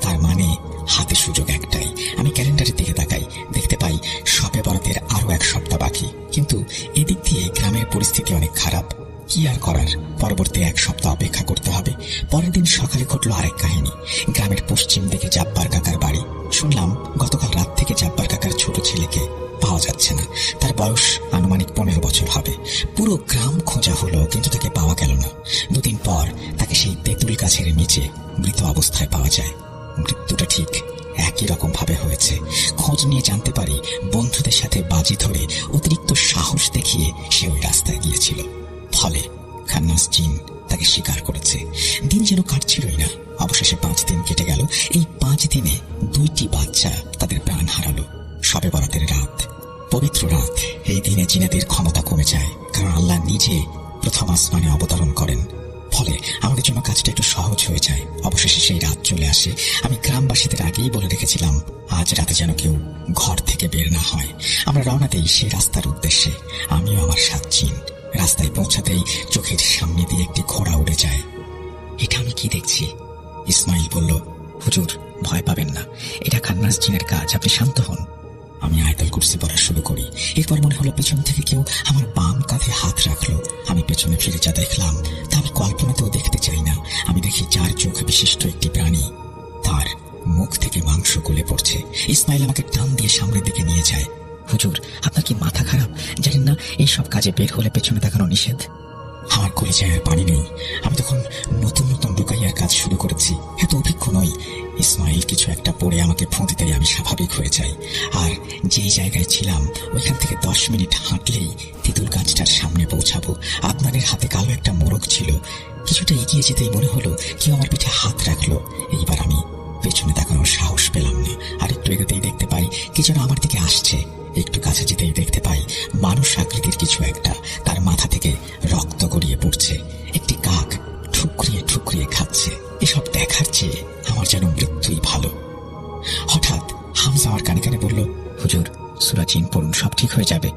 তার মানে হাতে সুযোগ একটাই। আমি ক্যালেন্ডারের দিকে তাকাই, দেখতে পাই শবে বরাতের আরো 1 সপ্তাহ বাকি। কিন্তু এদিক দিয়ে গ্রামের পরিস্থিতি অনেক খারাপ। কি আর করার, পরবর্তী 1 সপ্তাহ অপেক্ষা করতে হবে। পরের দিন সকালে ঘটলো আরেক কাহিনী। গ্রামের পশ্চিম দিকে জাব্বার কাকার বাড়ি। শুনলাম গতকাল রাত থেকে জাব্বার কাকার ছোট ছেলেকে পাওয়া যাচ্ছে না। তার বয়স আনুমানিক 15 বছর হবে। পুরো গ্রাম খোঁজা হলো, কিন্তু তাকে পাওয়া গেল না। 2 দিন পর তাকে সেই তেঁতুল গাছের নিচে মৃত অবস্থায় পাওয়া যায়। মৃত্যুটা ঠিক একই রকম ভাবে হয়েছে। খোঁজ নিয়ে জানতে পারি বন্ধুদের সাথে বাজি ধরে অতিরিক্ত সাহস দেখিয়ে সে ওই রাস্তায় গিয়েছিল। ফলে খান্নাস জিন তাকে স্বীকার করেছে। দিন যেন কাটছিলই না। অবশেষে 5 দিন কেটে গেল। এই 5 দিনে 2টি বাচ্চা তাদের প্রাণ হারালো। শবে বরাতের রাত, পবিত্র রাত। এই দিনে জিনেদের ক্ষমতা কমে যায়, কারণ আল্লাহ নিজে প্রথম আসমানে অবতরণ করেন। ফলে আমাদের জন্য কাজটা একটু সহজ হয়ে যায়। অবশেষে সেই রাত চলে আসে। আমি গ্রামবাসীদের আগেই বলে রেখেছিলাম আজ রাতে যেন কেউ ঘর থেকে বের না হয়। আমরা রওনা দেই সেই রাস্তার উদ্দেশ্যে, আমিও আমার 7 জিন। রাস্তায় পৌঁছাতেই চোখের সামনে দিয়ে একটি ঘোড়া উড়ে যায়। এটা আমি কি দেখছি? ইসমাইল বলল, হুজুর, ভয় পাবেন না, এটা খান্নাস জিনের কাজ, আপনি শান্ত হন। আমি আয়াতুল কুরসি পড়া শুরু করি। এরপর মনে হলো পেছন থেকে কেউ আমার বাম কাঁধে হাত রাখলো। আমি পেছনে ফিরে যা দেখলাম তা আমি কল্পনাতেও দেখতে চাই না। আমি দেখি 4 চোখ বিশিষ্ট একটি প্রাণী, তার মুখ থেকে মাংস গলে পড়ছে। ইসমাইল আমাকে টান দিয়ে সামনের দিকে নিয়ে যায়। হুজুর, আপনার কি মাথা খারাপ? জানেন না এইসব কাজে বের হলে পেছনে তাকানো নিষেধ? আমার কলিজায় আর পানি নেই। আমি তখন নতুন নতুন লুকাইয়ার কাজ শুরু করেছি, এত অভিজ্ঞ নই। ইসমাইল কিছু একটা পড়ে আমাকে ফোঁ দিতেই আমি স্বাভাবিক হয়ে যাই। আর যেই জায়গায় ছিলাম ওইখান থেকে 10 মিনিট হাঁটলেই তেঁতুল গাছটার সামনে পৌঁছাবো। আদনানের হাতে কালো একটা মোরগ ছিল। কিছুটা এগিয়ে যেতেই মনে হলো কেউ আমার পিঠে হাত রাখলো। এইবার আমি পেছনে তাকানোর সাহস পেলাম না। আর একটু এগোতেই দেখতে পাই কি যেন আমার দিকে আসছে। একটু কাছে যেতেই দেখতে পাই মানুষ আকৃতির কিছু একটা, তার মাথা থেকে রক্ত গড়িয়ে পড়ছে। একটি কাক ঠুকরিয়ে ঠুকরিয়ে খাচ্ছে। এসব দেখার চেয়ে আমার যেন মৃত্যুই ভালো। হঠাৎ হামজা আমার কানে কানে বলল, হুজুর সূরা জিন পড়ুন, সব ঠিক হয়ে যাবে।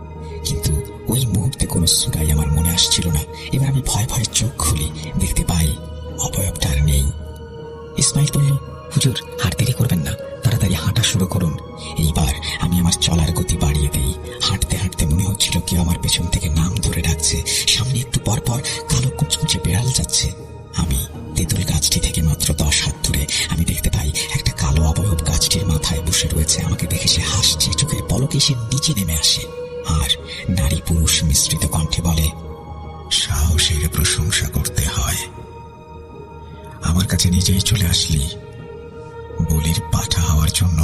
কিন্তু ওই মুহূর্তে কোনো সূরাই আমার মনে আসছিল না। এবার আমি ভয়ে ভয়ে চোখ খুলি, দেখতে পাই অবয়বটা আর নেই। ইসমাইল বলল, হুজুর আর দেরি করবেন না, তাড়াতাড়ি হাঁটা শুরু করুন। এইবার আমি আমার চলার গতি বাড়িয়ে দেই। হাঁটতে হাঁটতে মনে হচ্ছিল কেউ আমার পেছন থেকে নাম ধরে ডাকছে। সামনে একটু পর পর কালো কুচকুচে বেড়াল যাচ্ছে। আমি তেঁতুল গাছটি থেকে মাত্র 10 হাত দূরে আমি দেখতে পাই একটা কালো অবয়ব গাছটির মাথায় বসে রয়েছে। আমাকে দেখে সে হাসছে, চোখের পলকে সে নিচে নেমে আসে আর নারী পুরুষ মিশ্রিত কণ্ঠে বলে, সাহসের প্রশংসা করতে হয়। আমার কাছে নিজেই চলে আসলি বলির পাঠা হওয়ার জন্য।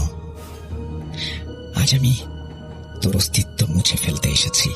আজ আমি তোর অস্তিত্ব মুছে ফেলতে এসেছি।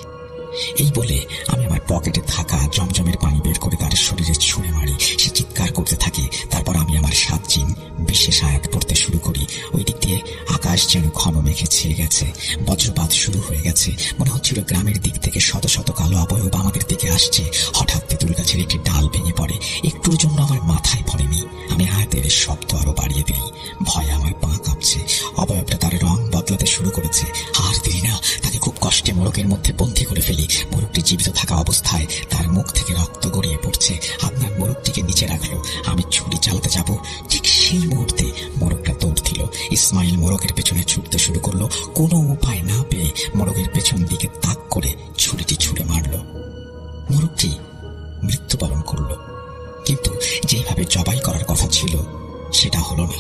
এই বলে আমি আমার পকেটে থাকা জমজমের পানি বের করে তার শরীরে ছুঁড়ে মারি। সে চিৎকার করতে থাকে। তারপর আমি আমার 7 জিন বিশেষ আয়াত পড়তে শুরু করি। ওই দিক দিয়ে আকাশ যেন ঘন মেঘে ছেয়ে গেছে। বজ্রপাত শুরু হয়ে গেছে। মনে হচ্ছিল গ্রামের দিক থেকে শত শত কালো অবয়ব আমাদের দিকে আসছে। হঠাৎ তেঁতুল গাছের একটি ডাল ভেঙে পড়ে। একটুর জন্য আমার মাথায় পড়েনি। আমি আয়াতের শব্দ আরো বাড়িয়ে দিই। ভয়ে আমার পা কাঁপছে। অবয়বটা তার রং বদলাতে শুরু করেছে। আর দেরি না, তাকে খুব কষ্টে মোড়কের মধ্যে বন্দী করে ফেলি। মোরগটি জীবিত থাকা অবস্থায় তার মুখ থেকে রক্ত গড়িয়ে পড়ছে। আপনার মোরগটিকে নিচে রাখলো। আমি ছুরি চালাতে যাব, ঠিক সেই মুহূর্তে মোরগটা দৌড় দিল। ইসমাইল মোরগের পেছনে ছুটতে শুরু করলো। কোনো উপায় না পেয়ে মোরগের পেছন দিকে তাক করে ছুরিটি ছুঁড়ে মারল। মোরগটি মৃত্যুবরণ করলো, কিন্তু যেভাবে জবাই করার কথা ছিল সেটা হলো না।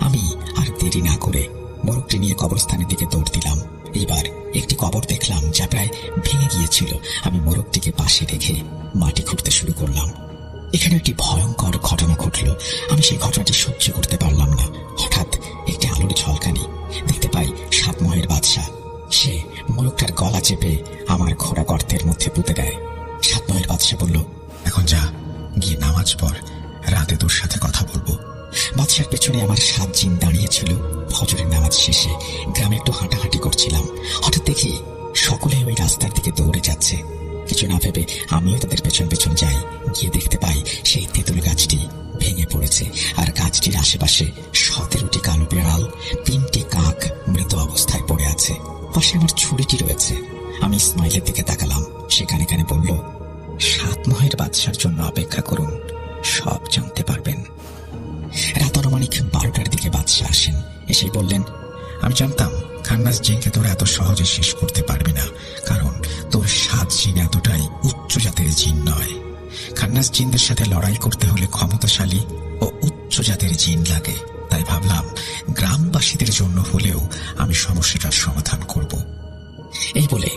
আমি আর দেরি না করে মোরগটি নিয়ে কবরস্থানের দিকে দৌড় দিলাম। এইবার একটি কবর দেখলাম যা প্রায় ভেঙে গিয়েছিল। আমি মোরগটিকে পাশে রেখে মাটি খুঁড়তে শুরু করলাম। এখানে একটি ভয়ঙ্কর ঘটনা ঘটল। আমি সেই ঘটনাটি সহ্য করতে পারলাম না। হঠাৎ একটি আলোর ঝলকানি। দেখতে পাই 7 মহের বাদশা। সে মোরগটার গলা চেপে আমার খোঁড়া গর্তের মধ্যে পুঁতে দেয়। 7 মহের বাদশা বলল, এখন যা, গিয়ে নামাজ পড়, রাতে তোর সাথে কথা বলবো। বাদশার পেছনে আমার 7 জিন দাঁড়িয়েছিল। ফজরের নামাজ শেষে গ্রামে একটু হাঁটাহাঁটি করছিলাম। হঠাৎ দেখি সকলে ওই রাস্তার দিকে দৌড়ে যাচ্ছে। কিছু না ভেবে আমিও তাদের পেছন পেছন যাই। গিয়ে দেখতে পাই সেই তেঁতুল গাছটি ভেঙে পড়েছে আর গাছটির আশেপাশে 17টি কালো বেড়াল, 3টি কাক মৃত অবস্থায় পড়ে আছে। পাশে আমার ছুরিটি রয়েছে। আমি ইসমাইলের দিকে তাকালাম। সে কানে কানে বলল, 7 মহের বাদশার জন্য অপেক্ষা করুন, সব জানতে পারবেন। রাত আনুমানিক 12টার দিকে বাদশা আসেন। এসেই বললেন, আমি জানতাম খান্নাস জিনকে তোরা এত সহজে শেষ করতে পারবি না, কারণ তোর 7 জিন এতটাই উচ্চ জাতের জিন নয়। খান্নাস জিনদের সাথে লড়াই করতে হলে ক্ষমতাশালী ও উচ্চ জাতের জিন লাগে। তাই ভাবলাম গ্রামবাসীদের জন্য হলেও আমি সমস্যাটার সমাধান করব। এই বলে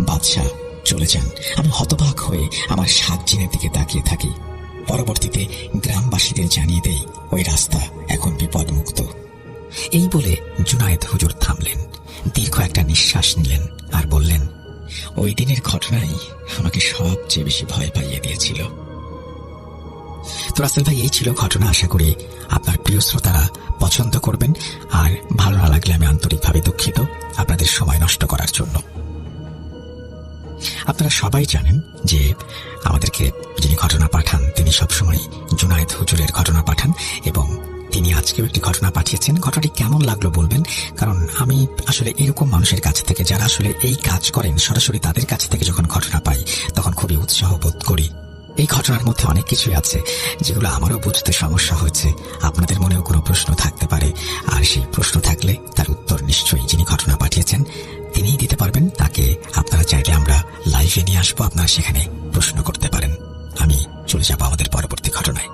বাদশাহ চলে যান। আমি হতবাক হয়ে আমার 7 জিনের দিকে তাকিয়ে থাকি। পরবর্তীতে গ্রামবাসীদের জানিয়ে দেই ওই রাস্তা এখন বিপদমুক্ত। এই বলে জুনায়েদ হুজুর থামলেন, দীর্ঘ একটা নিঃশ্বাস নিলেন আর বললেন, ওই দিনের ঘটনাই আমাকে সবচেয়ে বেশি ভয় পাইয়ে দিয়েছিল। তো রাসেল ভাই, এই ছিল ঘটনা। আশা করি আপনার প্রিয় শ্রোতারা পছন্দ করবেন। আর ভালো না লাগলে আমি আন্তরিকভাবে দুঃখিত আপনাদের সময় নষ্ট করার জন্য। আপনারা সবাই জানেন যে আমাদেরকে যিনি ঘটনা পাঠান তিনি সবসময় জুনায়েদ হুজুরের ঘটনা পাঠান, এবং তিনি আজকেও একটি ঘটনা পাঠিয়েছেন। ঘটনাটি কেমন লাগলো বলবেন, কারণ আমি আসলে এরকম মানুষের কাছ থেকে, যারা আসলে এই কাজ করেন, সরাসরি তাদের কাছ থেকে যখন ঘটনা পাই তখন খুবই উৎসাহ বোধ করি। এই ঘটনার মধ্যে অনেক কিছুই আছে যেগুলো আমারও বুঝতে সমস্যা হয়েছে। আপনাদের মনেও কোনো প্রশ্ন থাকতে পারে, আর সেই প্রশ্ন থাকলে তার উত্তর নিশ্চয়ই যিনি ঘটনা পাঠিয়েছেন তিনিই দিতে পারবেন। তাকে আপনারা চাইলে আমরা লাইভে নিয়ে আসবো, আপনারা সেখানে প্রশ্ন করতে পারেন। আমি চলে যাব আমাদের পরবর্তী ঘটনায়।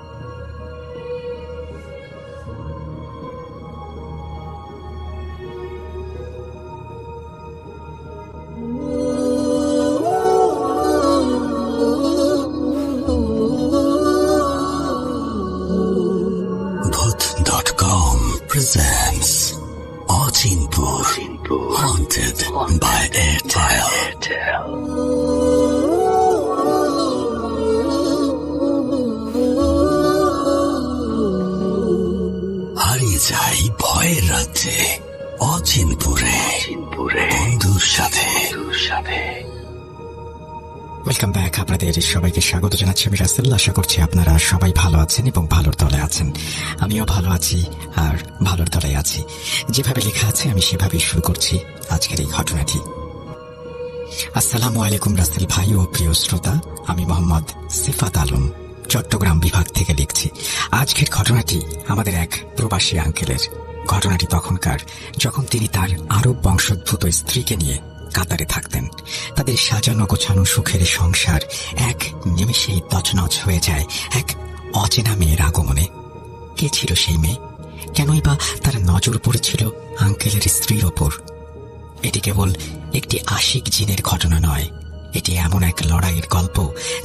Booth.com presents Achinpur, haunted by Airtel. Welcome back. আপনাদের সবাইকে স্বাগত জানাচ্ছি আমি রাসেল। আশা করছি আপনারা সবাই ভালো আছেন এবং ভালোর দলে আছেন। আমিও ভালো আছি আর ভালোর দলে আছি। যেভাবে লেখা আছে আমি সেভাবেই শুরু করছি আজকের এই ঘটনাটি। আসসালামু আলাইকুম রাসেল ভাই ও প্রিয় শ্রোতা, আমি মোহাম্মদ সিফাত আলম চট্টগ্রাম বিভাগ থেকে লিখছি। আজকের ঘটনাটি আমাদের এক প্রবাসী আঙ্কেলের। ঘটনাটি তখনকার, যখন তিনি তার আরব বংশোদ্ভূত স্ত্রীকে নিয়ে কাতারে থাকতেন। তাদের সাজানো গোছানো সুখের সংসার এক নিমেষেই তছনছ হয়ে যায় এক অচেনা মেয়ের আগমনে। কে ছিল সেই মেয়ে? কেনই বা তার নজর পড়েছিল আঙ্কেলের স্ত্রীর ওপর? এটি কেবল একটি আশিক জিনের ঘটনা নয়, এটি এমন এক লড়াইয়ের গল্প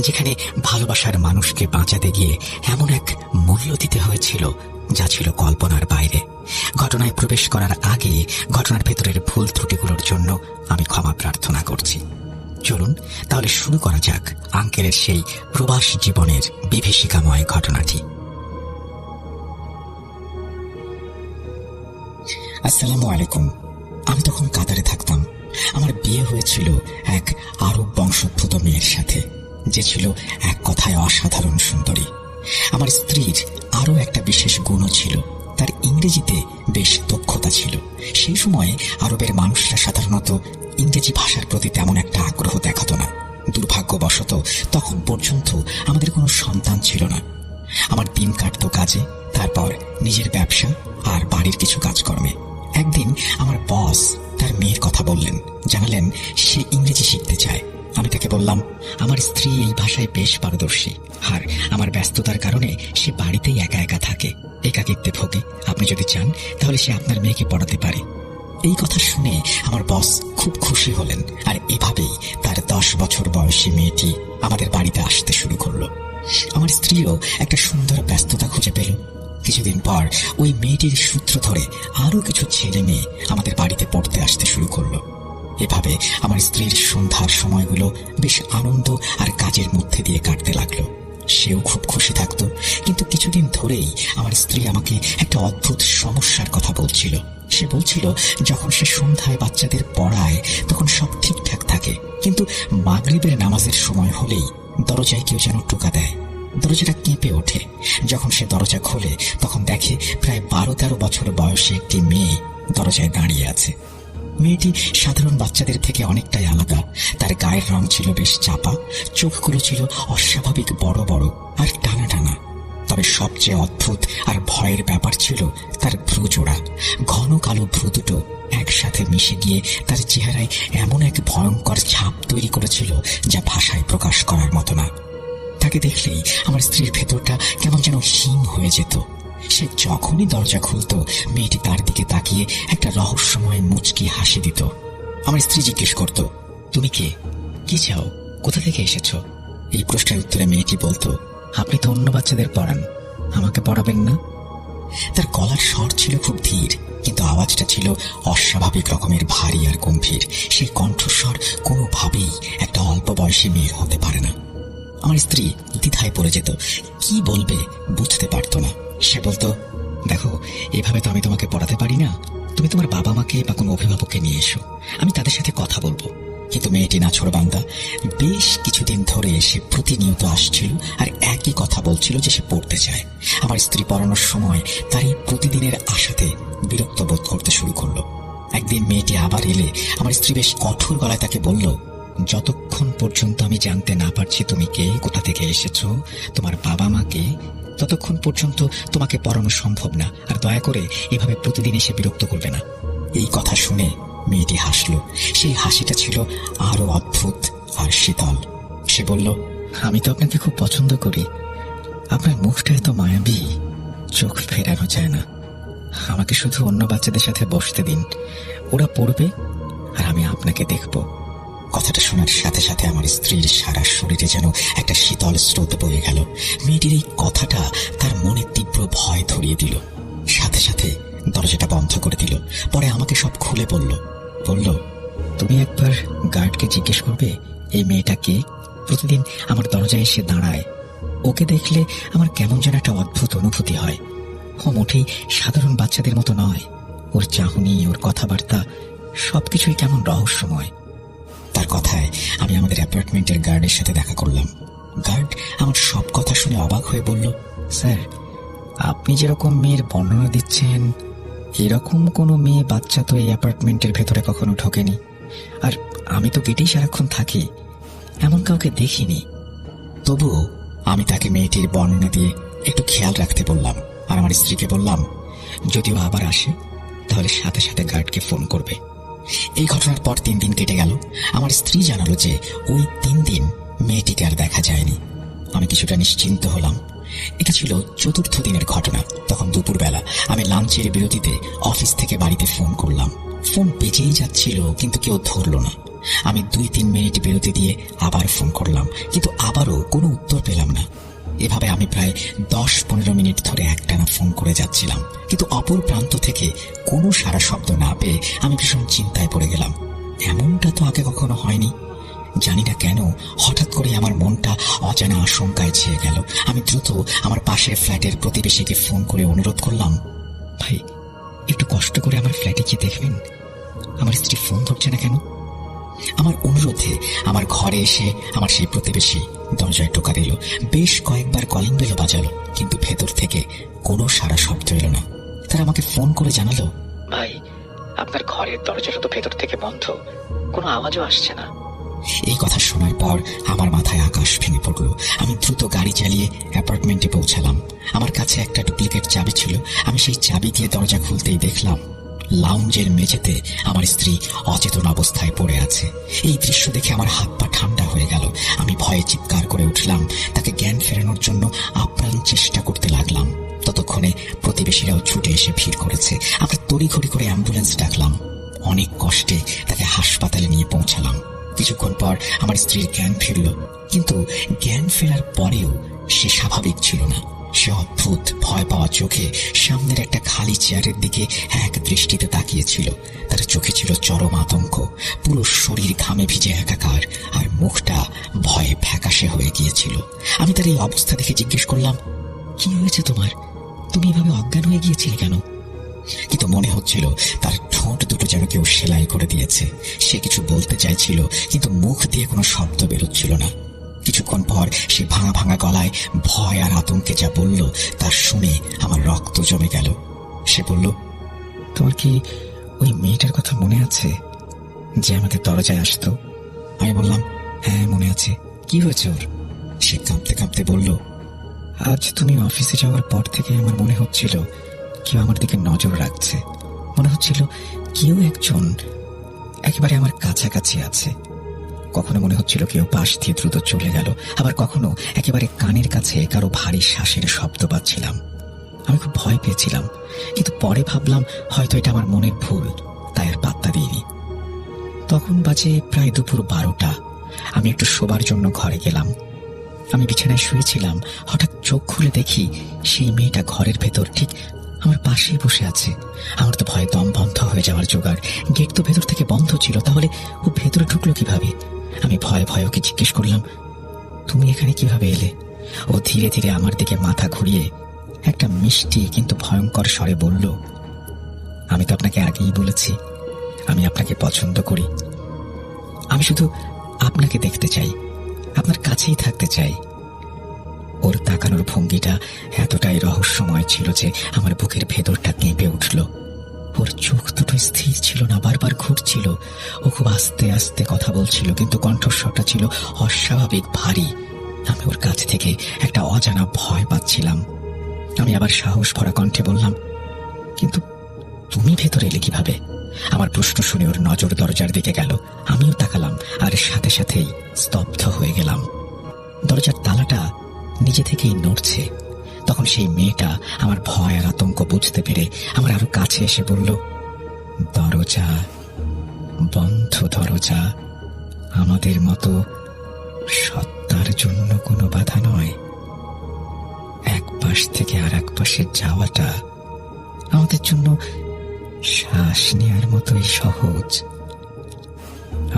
যেখানে ভালোবাসার মানুষকে বাঁচাতে গিয়ে এমন এক মূল্য দিতে হয়েছিল যা ছিল কল্পনার বাইরে। ঘটনায় প্রবেশ করার আগে ঘটনার ভেতরের ভুল ত্রুটিগুলোর জন্য আমি ক্ষমা প্রার্থনা করছি। চলুন তাহলে শুরু করা যাক আঙ্কেলের সেই প্রবাস জীবনের বিভীষিকাময় ঘটনাটি। আসসালামু আলাইকুম। আমি তখন কাতারে থাকতাম। আমার বিয়ে হয়েছিল এক আরব বংশোদ্ভূত মেয়ের সাথে, যে ছিল এক কথায় অসাধারণ সুন্দরী। আমার স্ত্রীর আরও একটা বিশেষ গুণও ছিল, তার ইংরেজিতে বেশ দক্ষতা ছিল। সেই সময়ে আরবের মানুষরা সাধারণত ইংরেজি ভাষার প্রতি তেমন একটা আগ্রহ দেখাতো না। দুর্ভাগ্যবশত তখন পর্যন্ত আমাদের কোনো সন্তান ছিল না। আমার দিন কাটত কাজে, তারপর নিজের ব্যবসা আর বাড়ির কিছু কাজকর্মে। একদিন আমার বস তার মেয়ের কথা বললেন, জানালেন সে ইংরেজি শিখতে চায়। আমি তাকে বললাম আমার স্ত্রী এই ভাষায় বেশ পারদর্শী, আর আমার ব্যস্ততার কারণে সে বাড়িতেই একা একা থাকে, একাকিত্বে ভোগে। আপনি যদি চান তাহলে সে আপনার মেয়েকে পড়াতে পারে। এই কথা শুনে আমার বস খুব খুশি হলেন, আর এভাবেই তার 10 বছর বয়সী মেয়েটি আমাদের বাড়িতে আসতে শুরু করলো। আমার স্ত্রীও একটা সুন্দর ব্যস্ততা খুঁজে পেল। কিছুদিন পর ওই মেয়েটির সূত্র ধরে আরো কিছু ছেলে মেয়ে আমাদের বাড়িতে পড়তে আসতে শুরু করলো। এভাবে আমার স্ত্রীর সন্ধ্যার সময়গুলো বেশ আনন্দ আর কাজের মধ্যে দিয়ে কাটতে লাগলো। সেও খুব খুশি থাকতো। কিন্তু কিছুদিন ধরেই আমার স্ত্রী আমাকে একটা অদ্ভুত সমস্যার কথা বলছিল। সে বলছিল যখন সে সন্ধ্যায় বাচ্চাদের পড়ায় তখন সব ঠিকঠাক থাকে, কিন্তু মাগরিবের নামাজের সময় হলেই দরজায় কেউ যেন টোকা দেয়। দরজাটা কেঁপে ওঠে। যখন সে দরজা খোলে তখন দেখে প্রায় 12-13 বছর বয়সী একটি মেয়ে দরজায় দাঁড়িয়ে আছে। মেয়েটি সাধারণ বাচ্চাদের থেকে অনেকটাই আলাদা। তার গায়ের রং ছিল বেশ চাপা, চোখগুলো ছিল অস্বাভাবিক বড় বড় আর টানা টানা। তবে সবচেয়ে অদ্ভুত আর ভয়ের ব্যাপার ছিল তার ভ্রুজোড়া। ঘন কালো ভ্রু দুটো একসাথে মিশে গিয়ে তার চেহারায় এমন এক ভয়ঙ্কর ছাপ তৈরি করেছিল যা ভাষায় প্রকাশ করার মতো না। তাকে দেখলেই আমার স্ত্রীর ভেতরটা কেমন যেন হিম হয়ে যেত। সে যখনই দরজা খুলত মেয়েটি তার দিকে তাকিয়ে একটা রহস্যময় মুচকি হাসি দিত। আমার স্ত্রী জিজ্ঞেস করত, তুমি কে? কি চাও? কোথা থেকে এসেছ? এই প্রশ্নের উত্তরে মেয়েটি বলতো, আপনি তো অন্য বাচ্চাদের পড়ান, আমাকে পড়াবেন না? তার গলার স্বর ছিল খুব ধীর, কিন্তু আওয়াজটা ছিল অস্বাভাবিক রকমের ভারী আর গম্ভীর। সেই কণ্ঠস্বর কোনোভাবেই একটা অল্প বয়সী মেয়ের হতে পারে না। আমার স্ত্রী দ্বিধায় পড়ে যেত, কি বলবে বুঝতে পারত না। সে বলতো, দেখো, এভাবে তো আমি তোমাকে পড়াতে পারি না, তুমি তোমার বাবা মাকে বা কোনো অভিভাবককে নিয়ে এসো, আমি তাদের সাথে কথা বলবো। কিন্তু মেয়েটি নাছোড়বান্দা। বেশ কিছুদিন ধরে সে প্রতিনিয়ত আসছিল আর একই কথা বলছিল যে সে পড়তে চায়। আমার স্ত্রী পড়ানোর সময় তার এই প্রতিদিনের আশাতে বিরক্ত বোধ করতে শুরু করলো। একদিন মেয়েটি আবার এলে আমার স্ত্রী বেশ কঠোর গলায় তাকে বলল, যতক্ষণ পর্যন্ত আমি জানতে না পারছি তুমি কে, কোথা থেকে এসেছো, তোমার বাবা মাকে, ততক্ষণ পর্যন্ত তোমাকে পড়ানো সম্ভব না। আর দয়া করে এভাবে প্রতিদিন এসে বিরক্ত করবে না। এই কথা শুনে মেয়েটি হাসলো। সেই হাসিটা ছিল আরো অদ্ভুত আর শীতল। সে বলল, আমি তো আপনাকে খুব পছন্দ করি, আপনার মুখটা এত মায়াবী, চোখ ফেরানো যায় না। আমাকে শুধু অন্য বাচ্চাদের সাথে বসতে দিন, ওরা পড়বে আর আমি আপনাকে দেখব। কথাটা শোনার সাথে সাথে আমার স্ত্রীর সারা শরীরে যেন একটা শীতল স্রোত বয়ে গেল। মেয়েটির এই কথাটা তার মনে তীব্র ভয় ধরিয়ে দিল। সাথে সাথে দরজাটা বন্ধ করে দিল। পরে আমাকে সব খুলে বলল, তুমি একবার গার্ডকে জিজ্ঞেস করবে এই মেয়েটা কে, প্রতিদিন আমার দরজায় এসে দাঁড়ায়। ওকে দেখলে আমার কেমন যেন একটা অদ্ভুত অনুভূতি হয়। ও মোটেই সাধারণ বাচ্চাদের মতো নয়। ওর চাহনি, ওর কথাবার্তা সবকিছুই কেমন রহস্যময়। তার কথায় আমি আমাদের অ্যাপার্টমেন্টের গার্ডের সাথে দেখা করলাম। গার্ড আমার সব কথা শুনে অবাক হয়ে বলল, স্যার, আপনি যেরকম মেয়ের বর্ণনা দিচ্ছেন, এরকম কোনো মেয়ে বাচ্চা তো এই অ্যাপার্টমেন্টের ভেতরে কখনো ঢোকেনি। আর আমি তো গেটেই সারাক্ষণ থাকি, এমন কাউকে দেখিনি। তবুও আমি তাকে মেয়েটির বর্ণনা দিয়ে একটু খেয়াল রাখতে বললাম, আর আমার স্ত্রীকে বললাম যদিও আবার আসে তাহলে সাথে সাথে গার্ডকে ফোন করবে। এই ঘটনার পর 3 দিন কেটে গেল। আমার স্ত্রী জানালো যে ওই 3 দিন মেয়েটিকে আর দেখা যায়নি। আমি কিছুটা নিশ্চিন্ত হলাম। এটা ছিল 4র্থ দিনের ঘটনা। তখন দুপুরবেলা আমি লাঞ্চের বিরতিতে অফিস থেকে বাড়িতে ফোন করলাম। ফোন বেজেই যাচ্ছিল, কিন্তু কেউ ধরল না। আমি 2-3 মিনিট বিরতি দিয়ে আবার ফোন করলাম, কিন্তু আবারও কোনো উত্তর পেলাম না। এভাবে আমি প্রায় 10-15 মিনিট ধরে একটানা ফোন করে যাচ্ছিলাম, কিন্তু অপর প্রান্ত থেকে কোনো সাড়া শব্দ না পেয়ে আমি ভীষণ চিন্তায় পড়ে গেলাম। এমনটা তো আগে কখনো হয়নি। জানি না কেন হঠাৎ করে আমার মনটা অজানা আশঙ্কায় ছেয়ে গেল। আমি দ্রুত আমার পাশের ফ্ল্যাটের প্রতিবেশীকে ফোন করে অনুরোধ করলাম, ভাই, একটু কষ্ট করে আমার ফ্ল্যাটে গিয়ে দেখবেন, আমার স্ত্রী ফোন ধরছে না কেন। আমার অনুরোধে আমার ঘরে এসে আমার সেই প্রতিবেশী দরজায় টোকা দিল। বেশ কয়েকবার কলিং বেল বাজালো, কিন্তু ভেতর থেকে কোনো সাড়া শব্দ এলো না। তারা আমাকে ফোন করে জানালো, ভাই, আপনার ঘরের দরজাটা তো ভেতর থেকে বন্ধ, কোনো আওয়াজও আসছে না। এই কথা শোনার পর আমার মাথায় আকাশ ভেঙে পড়ল। আমি দ্রুত গাড়ি চালিয়ে অ্যাপার্টমেন্টে পৌঁছালাম। আমার কাছে একটা ডুপ্লিকেট চাবি ছিল। আমি সেই চাবি দিয়ে দরজা খুলতেই দেখলাম লাউঞ্জের মেঝেতে আমার স্ত্রী অচেতন অবস্থায় পড়ে আছে। এই দৃশ্য দেখে আমার হাত পা ঠান্ডা হয়ে গেল। আমি ভয়ে চিৎকার করে উঠলাম। তাকে জ্ঞান ফেরানোর জন্য আপ্রাণ চেষ্টা করতে লাগলাম। ততক্ষণে প্রতিবেশীরাও ছুটে এসে ভিড় করেছে। আমরা তড়িঘড়ি করে অ্যাম্বুলেন্স ডাকলাম। অনেক কষ্টে তাকে হাসপাতালে নিয়ে পৌঁছালাম। কিছুক্ষণ পর আমার স্ত্রীর জ্ঞান ফিরল, কিন্তু জ্ঞান ফেরার পরেও সে স্বাভাবিক ছিল না। সে অদ্ভুত ভয় পাওয়া চোখে সামনের একটা খালি চেয়ারের দিকে এক দৃষ্টিতে তাকিয়েছিল। তার চোখে ছিল চরম আতঙ্ক, পুরো শরীর ঘামে ভিজে একাকার, আর মুখটা ভয়ে ফ্যাকাশে হয়ে গিয়েছিল। আমি তার এই অবস্থা দেখে জিজ্ঞেস করলাম, কি হয়েছে তোমার? তুমি এভাবে অজ্ঞান হয়ে গিয়েছিলে কেন? কিন্তু মনে হচ্ছিল তার ঠোঁট দুটো যেন কেউ সেলাই করে দিয়েছে। সে কিছু বলতে চাইছিল, কিন্তু মুখ দিয়ে কোনো শব্দ বেরোচ্ছিল না। কিছুক্ষণ পর সে ভাঙা ভাঙা গলায় ভয় আর আতঙ্কে যা বলল তা শুনে আমার রক্ত জমে গেল। সে বলল, তোমার কি ওই মেয়েটার কথা মনে আছে যে আমাদের দরজায় আসতো? আমি বললাম, হ্যাঁ মনে আছে। কি হয়েছে ওর? সে কাঁপতে কাঁপতে বলল, আজ তুমি অফিসে যাওয়ার পর থেকে আমার মনে হচ্ছিল কেউ আমার দিকে নজর রাখছে। মনে হচ্ছিল কেউ একজন একেবারে আমার কাছাকাছি আছে। কখনো মনে হচ্ছিল কেউ পাশ দিয়ে দ্রুত চলে গেল, আবার কখনো একেবারে কানের কাছে কারো ভারী শ্বাসের শব্দ পাচ্ছিলাম। আমি খুব ভয় পেয়েছিলাম, কিন্তু পরে ভাবলাম হয়তো এটা আমার মনের ভুল, তাই আর পাত্তা দিইনি। তখন বাজে প্রায় দুপুর 12টা। আমি একটু শোবার জন্য ঘরে গেলাম। আমি বিছানায় শুয়েছিলাম। হঠাৎ চোখ খুলে দেখি সেই মেয়েটা ঘরের ভেতর ঠিক আমার পাশেই বসে আছে। আমার তো ভয়ে দম বন্ধ হয়ে যাওয়ার জোগাড়। গেট তো ভেতর থেকে বন্ধ ছিল, তাহলে ও ভেতরে ঢুকলো কিভাবে? আমি ভয়ে ভয়ে ওকে জিজ্ঞেস করলাম, তুমি এখানে কিভাবে এলে? ও ধীরে ধীরে আমার দিকে মাথা ঘুরিয়ে একটা মিষ্টি কিন্তু ভয়ঙ্কর স্বরে বলল, আমি তো আপনাকে আগেই বলেছি আমি আপনাকে পছন্দ করি। আমি শুধু আপনাকে দেখতে চাই, আপনার কাছেই থাকতে চাই। ওর তাকানোর ভঙ্গিটা এতটাই রহস্যময় ছিল যে আমার বুকের ভেতরটা কেঁপে উঠল। ওর চোখ দুটো স্থির ছিল না, বারবার ঘুরছিল। ও খুব আস্তে আস্তে কথা বলছিল, কিন্তু কণ্ঠস্বরটা ছিল অস্বাভাবিক ভারী। আমি ওর কাছ থেকে একটা অজানা ভয় পাচ্ছিলাম। আমি আবার সাহস ভরা কণ্ঠে বললাম, কিন্তু তুমি ভেতরে এলে কিভাবে? আমার প্রশ্ন শুনে ওর নজর দরজার দিকে গেল। আমিও তাকালাম, আর সাথে সাথেই স্তব্ধ হয়ে গেলাম। দরজার তালাটা নিজে থেকেই নড়ছে। তখন সেই মেয়েটা আমার ভয় আর আতঙ্ক বুঝতে পেরে আমার আরো কাছে এসে বলল, দরজা বন্ধ, দরজা আমাদের মতো সত্তার জন্য কোনো বাধা নয়। এক পাশ থেকে আর এক পাশে যাওয়াটা আমাদের জন্য শ্বাস নেওয়ার মতোই সহজ।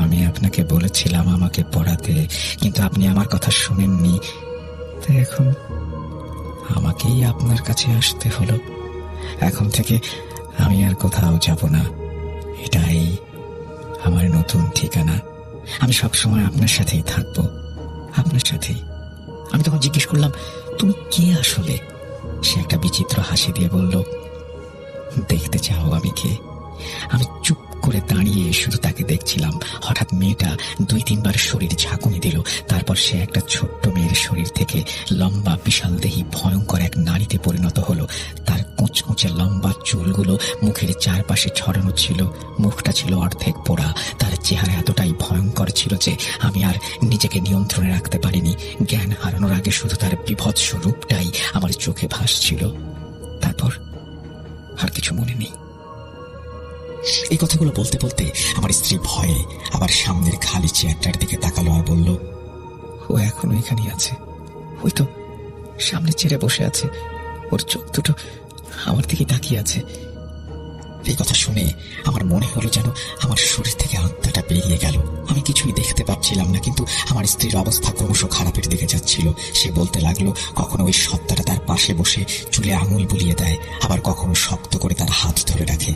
আমি আপনাকে বলেছিলাম আমাকে পড়াতে, কিন্তু আপনি আমার কথা শুনেননি, তাই এখন আমাকেই আপনার কাছে আসতে হলো। এখন থেকে আমি আর কোথাও যাব না, এটাই আমার নতুন ঠিকানা। আমি সবসময় আপনার সাথেই থাকবো, আপনার সাথেই। আমি তখন জিজ্ঞেস করলাম, তুমি কে আসলে? সে একটা বিচিত্র হাসি দিয়ে বলল, দেখতে চাও আমি কে? আমি চুপ করে দাঁড়িয়ে শুধু তাকে দেখছিলাম। হঠাৎ মেয়েটা 2-3 বার শরীর ঝাঁকুনি দিল। তারপর সে একটা ছোট্ট মেয়ের শরীর থেকে লম্বা বিশাল দেহী ভয়ঙ্কর এক নারীতে পরিণত হলো। তার কুঁচকুঁচে লম্বা চুলগুলো মুখের চারপাশে ছড়ানো ছিল, মুখটা ছিল অর্ধেক পোড়া। তার চেহারা এতটাই ভয়ঙ্কর ছিল যে আমি আর নিজেকে নিয়ন্ত্রণে রাখতে পারিনি। জ্ঞান হারানোর আগে শুধু তার বীভৎস রূপটাই আমার চোখে ভাসছিল। তারপর আর কিছু মনে নেই। এই কথাগুলো বলতে বলতে আমার স্ত্রী ভয়ে আবার সামনের খালি চেয়ারটার দিকে তাকালো আর বলল, ও এখনো এখানেই আছে, ওই তো সামনে চেয়ারে বসে আছে, ওর চোখ দুটো আমার দিকে তাকিয়ে আছে। এই কথা শুনে আমার মনে হলো যেন আমার শরীর থেকে আত্মাটা বেরিয়ে গেল। আমি কিছুই দেখতে পাচ্ছিলাম না, কিন্তু আমার স্ত্রীর অবস্থা ক্রমশ খারাপের দিকে যাচ্ছিল। সে বলতে লাগলো, কখনো ওই সত্তাটা তার পাশে বসে চুলে আঙুল বুলিয়ে দেয়, আবার কখনো শক্ত করে তার হাত ধরে রাখে।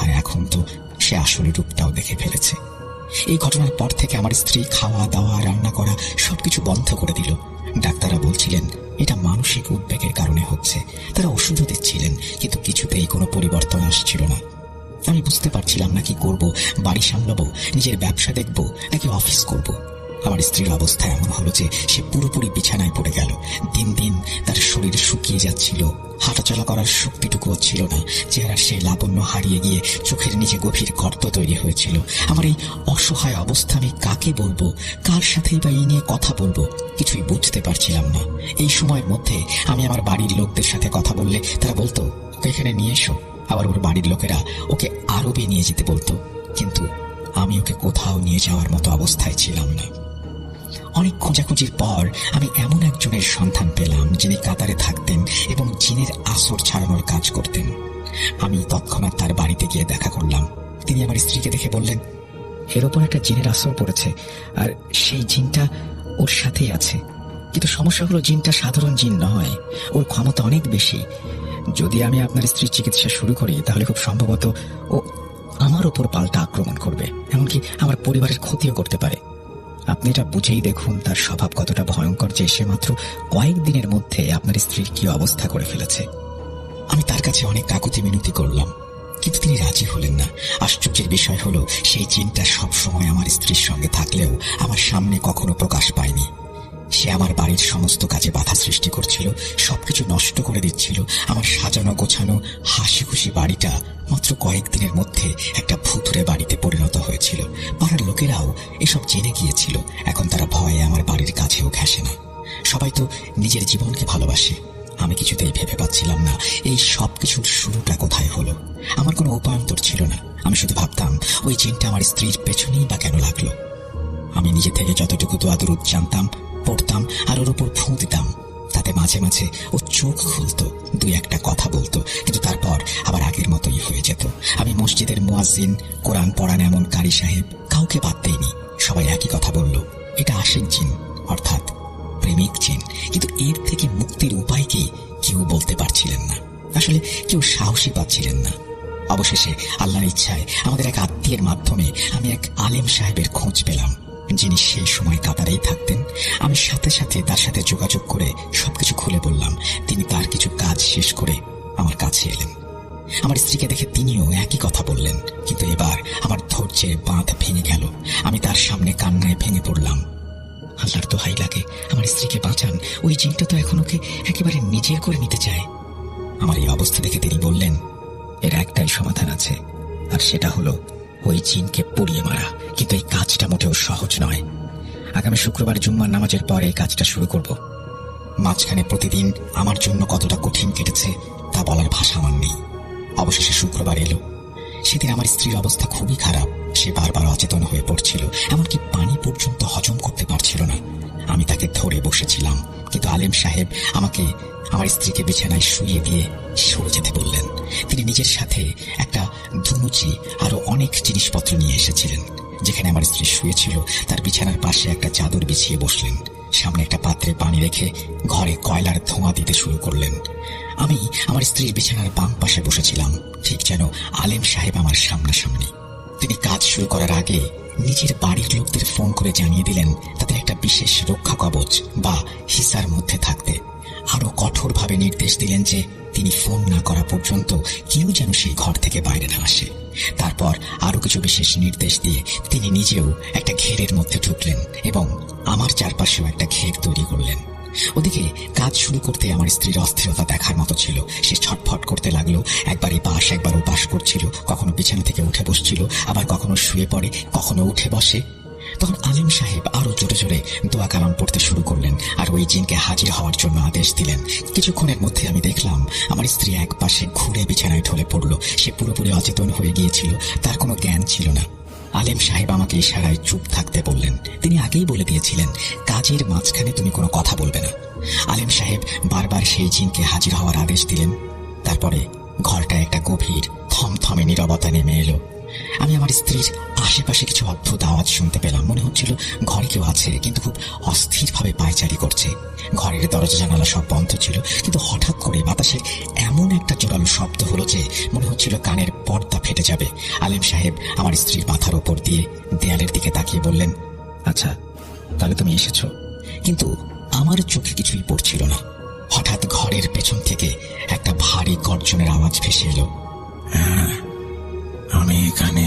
আর এখন তো সে আসলে রূপটাও দেখে ফেলেছে। এই ঘটনার পর থেকে আমার স্ত্রী খাওয়া দাওয়া রান্না করা সবকিছু বন্ধ করে দিল। ডাক্তাররা বলছিলেন এটা মানসিক উদ্বেগের কারণে হচ্ছে। তারা ওষুধও দিচ্ছিলেন, কিন্তু কিছুতেই কোনো পরিবর্তন আসছিল না। আমি বুঝতে পারছিলাম না কি করব। বাড়ি সামলাবো, নিজের ব্যবসা দেখবো, নাকি অফিস করব। আমার স্ত্রীর অবস্থা এমন হলো যে সে পুরোপুরি বিছানায় পড়ে গেল। দিন দিন তার শরীর শুকিয়ে যাচ্ছিল, হাঁটাচলা করার শক্তিটুকুও ছিল না। চেহারার সেই লাবণ্য হারিয়ে গিয়ে চোখের নিচে গভীর গর্ত তৈরি হয়েছিল। আমার এই অসহায় অবস্থা আমি কাকে বলবো, কার সাথেই বা এই নিয়ে কথা বলবো, কিছুই বুঝতে পারছিলাম না। এই সময়ের মধ্যে আমি আমার বাড়ির লোকদের সাথে কথা বললে তারা বলতো, ওকে এখানে নিয়ে এসো। আবার ওর বাড়ির লোকেরা ওকে আরবে নিয়ে যেতে বলতো, কিন্তু আমি ওকে কোথাও নিয়ে যাওয়ার মতো অবস্থায় ছিলাম না। অনেক খোঁজাখুঁজির পর আমি এমন একজনের সন্ধান পেলাম যিনি কাতারে থাকতেন এবং জিনের আসর ছাড়ানোর কাজ করতেন। আমি তৎক্ষণাৎ তার বাড়িতে গিয়ে দেখা করলাম। তিনি আমার স্ত্রীকে দেখে বললেন, এর ওপর একটা জিনের আসর পড়েছে, আর সেই জিনটা ওর সাথেই আছে। কিন্তু সমস্যা হলো জিনটা সাধারণ জিন নয়, ওর ক্ষমতা অনেক বেশি। যদি আমি আপনার স্ত্রীর চিকিৎসা শুরু করি তাহলে খুব সম্ভবত ও আমার ওপর পাল্টা আক্রমণ করবে, এমনকি আমার পরিবারের ক্ষতিও করতে পারে। আপনি এটা বুঝেই দেখুন তার স্বভাব কতটা ভয়ঙ্কর যে সে মাত্র কয়েকদিনের মধ্যে আপনার স্ত্রীর কি অবস্থা করে ফেলেছে। আমি তার কাছে অনেক কাকুতি মিনতি করলাম, কিন্তু তিনি রাজি হলেন না। আশ্চর্যের বিষয় হলো সেই চিন্তা সবসময় আমার স্ত্রীর সঙ্গে থাকলেও আমার সামনে কখনো প্রকাশ পায়নি। সে আমার বাড়ির সমস্ত কাজে বাধা সৃষ্টি করছিল, সবকিছু নষ্ট করে দিচ্ছিল। আমার সাজানো গোছানো হাসি খুশি বাড়িটা মাত্র কয়েকদিনের মধ্যে একটা ভুতুড়ে বাড়িতে পরিণত হয়েছিল। পাড়ার লোকেরাও এসব জেনে গিয়েছিল। এখন তারা ভয়ে আমার বাড়ির কাছেও ঘেঁষে না। সবাই তো নিজের জীবনকে ভালোবাসে। আমি কিছুতেই ভেবে পাচ্ছিলাম না এই সব কিছুর শুরুটা কোথায় হলো। আমার কোনো উপায়ন্তর ছিল না। আমি শুধু ভাবতাম ওই জিনটা আমার স্ত্রীর পেছনেই বা কেন লাগলো। আমি নিজে থেকে যতটুকু দোয়া-দরুদ জানতাম পড়তাম আর ওর উপর ফু দিতাম। তাতে মাঝে মাঝে ও চোখ খুলতো, 2-1টা কথা বলতো, কিন্তু তারপর আবার আগের মতোই হয়ে যেত। আমি মসজিদের মুয়াজ্জিন, কোরআন পড়ান এমন কারি সাহেব কাউকে বাদ দেইনি। সবাই একই কথা বলল, এটা আশিক জিন, অর্থাৎ প্রেমিক জিন। কিন্তু এর থেকে মুক্তির উপায় কি কেউ বলতে পারছিলেন না। আসলে কেউ সাহসী পাচ্ছিলেন না। অবশেষে আল্লাহর ইচ্ছায় আমাদের এক আত্মীয়ের মাধ্যমে আমি এক আলেম সাহেবের খোঁজ পেলাম, যিনি সেই সময় কাতারেই থাকতেন। আমি সাথে সাথে তার সাথে যোগাযোগ করে সবকিছু খুলে বললাম। তিনি তার কিছু কাজ শেষ করে আমার কাছে এলেন। আমার স্ত্রীকে দেখে তিনিও একই কথা বললেন, কিন্তু এবার আমার ধৈর্যের বাঁধ ভেঙে গেল। আমি তার সামনে কান্নায় ভেঙে পড়লাম। আল্লাহর দোহাই লাগে, আমার স্ত্রীকে বাঁচান, ওই জিনটা তো এখন ওকে একেবারে নিজের করে নিতে চায়। আমার এই অবস্থা দেখে তিনি বললেন, এর একটাই সমাধান আছে, আর সেটা হলো ওই জিনকে পুড়িয়ে মারা। কিন্তু এই কাজটা মোটেও সহজ নয়। আগামী শুক্রবার জুম্মার নামাজের পর এই কাজটা শুরু করব। মাঝখানে প্রতিদিন আমার জন্য কতটা কঠিন কেটেছে তা বলার ভাষা আমার নেই। অবশেষে শুক্রবার এলো। সেদিন আমার স্ত্রীর অবস্থা খুবই খারাপ। সে বারবার অচেতন হয়ে পড়ছিল, এমনকি পানি পর্যন্ত হজম করতে পারছিল না। আমি তাকে ধরে বসেছিলাম, কিন্তু আলেম সাহেব আমাকে আমার স্ত্রীকে বিছানায় শুইয়ে দিয়ে সরে যেতে বললেন। তিনি নিজের সাথে একটা ধুনুচি আরো অনেক জিনিসপত্র নিয়ে এসেছিলেন। যেখানে আমার স্ত্রী শুয়েছিল তার বিছানার পাশে একটা চাদর বিছিয়ে বসলেন। সামনে একটা পাত্রে পানি রেখে ঘরে কয়লার ধোঁয়া দিতে শুরু করলেন। আমি আমার স্ত্রীর বিছানার বাম পাশে বসেছিলাম, ঠিক যেন আলেম সাহেব আমার সামনাসামনি। তিনি কাজ শুরু করার আগে নিজের বাড়ির লোকদের ফোন করে জানিয়ে দিলেন তাদের একটা বিশেষ রক্ষা কবচ বা হিসার মধ্যে থাকতে। আরো কঠোরভাবে নির্দেশ দিলেন যে তিনি ফোন না করা পর্যন্ত কেউ যেন সেই ঘর থেকে বাইরে না আসে। তারপর আরো কিছু বিশেষ নির্দেশ দিয়ে তিনি নিজেও একটা ঘেরের মধ্যে ঢুকলেন এবং আমার চারপাশেও একটা ঘের তৈরি করলেন। ওদিকে কাজ শুরু করতে আমার স্ত্রীর অস্থিরতা দেখার মতো ছিল। সে ছটফট করতে লাগলো, একবার এপাশ একবার ওপাশ করছিল, কখনো বিছানা থেকে উঠে বসছিল, আবার কখনো শুয়ে পড়ে, কখনো উঠে বসে। তখন আলিম সাহেব আরো জোরে জোরে দোয়া কালাম পড়তে শুরু করলেন আর ওই জিনকে হাজির হওয়ার জন্য আদেশ দিলেন। কিছুক্ষণের মধ্যে আমি দেখলাম আমার স্ত্রী এক পাশে ঘুরে বিছানায় ঢলে পড়ল। সে পুরোপুরি অচেতন হয়ে গিয়েছিল, তার কোনো জ্ঞান ছিল না। আলেম সাহেব আমাকে ইশারায় চুপ থাকতে বললেন। তিনি আগেই বলে দিয়েছিলেন কাজের মাঝখানে তুমি কোনো কথা বলবে না। আলেম সাহেব বারবার সেই জিনকে হাজির হওয়ার আদেশ দিলেন। তারপরে ঘরটায় একটা গভীর থমথমে নীরবতা নেমে এলো। আমি আমার স্ত্রীর আশেপাশে কিছু অদ্ভুত আওয়াজ শুনতে পেলাম। মনে হচ্ছিল ঘরে কেউ আছে, কিন্তু খুব অস্থিরভাবে পায়চারি করছে। ঘরের দরজা জানালা সব বন্ধ ছিল, কিন্তু হঠাৎ করে বাতাসের এমন একটা জোরালো শব্দ হলো যে মনে হচ্ছিল কানের পর্দা ফেটে যাবে। আলেম সাহেব আমার স্ত্রীর মাথার ওপর দিয়ে দেয়ালের দিকে তাকিয়ে বললেন, আচ্ছা তাহলে তুমি এসেছো। কিন্তু আমার চোখে কিছুই পড়ছিল না। হঠাৎ ঘরের পেছন থেকে একটা ভারী গর্জনের আওয়াজ ভেসে এলো। আমি এখানে,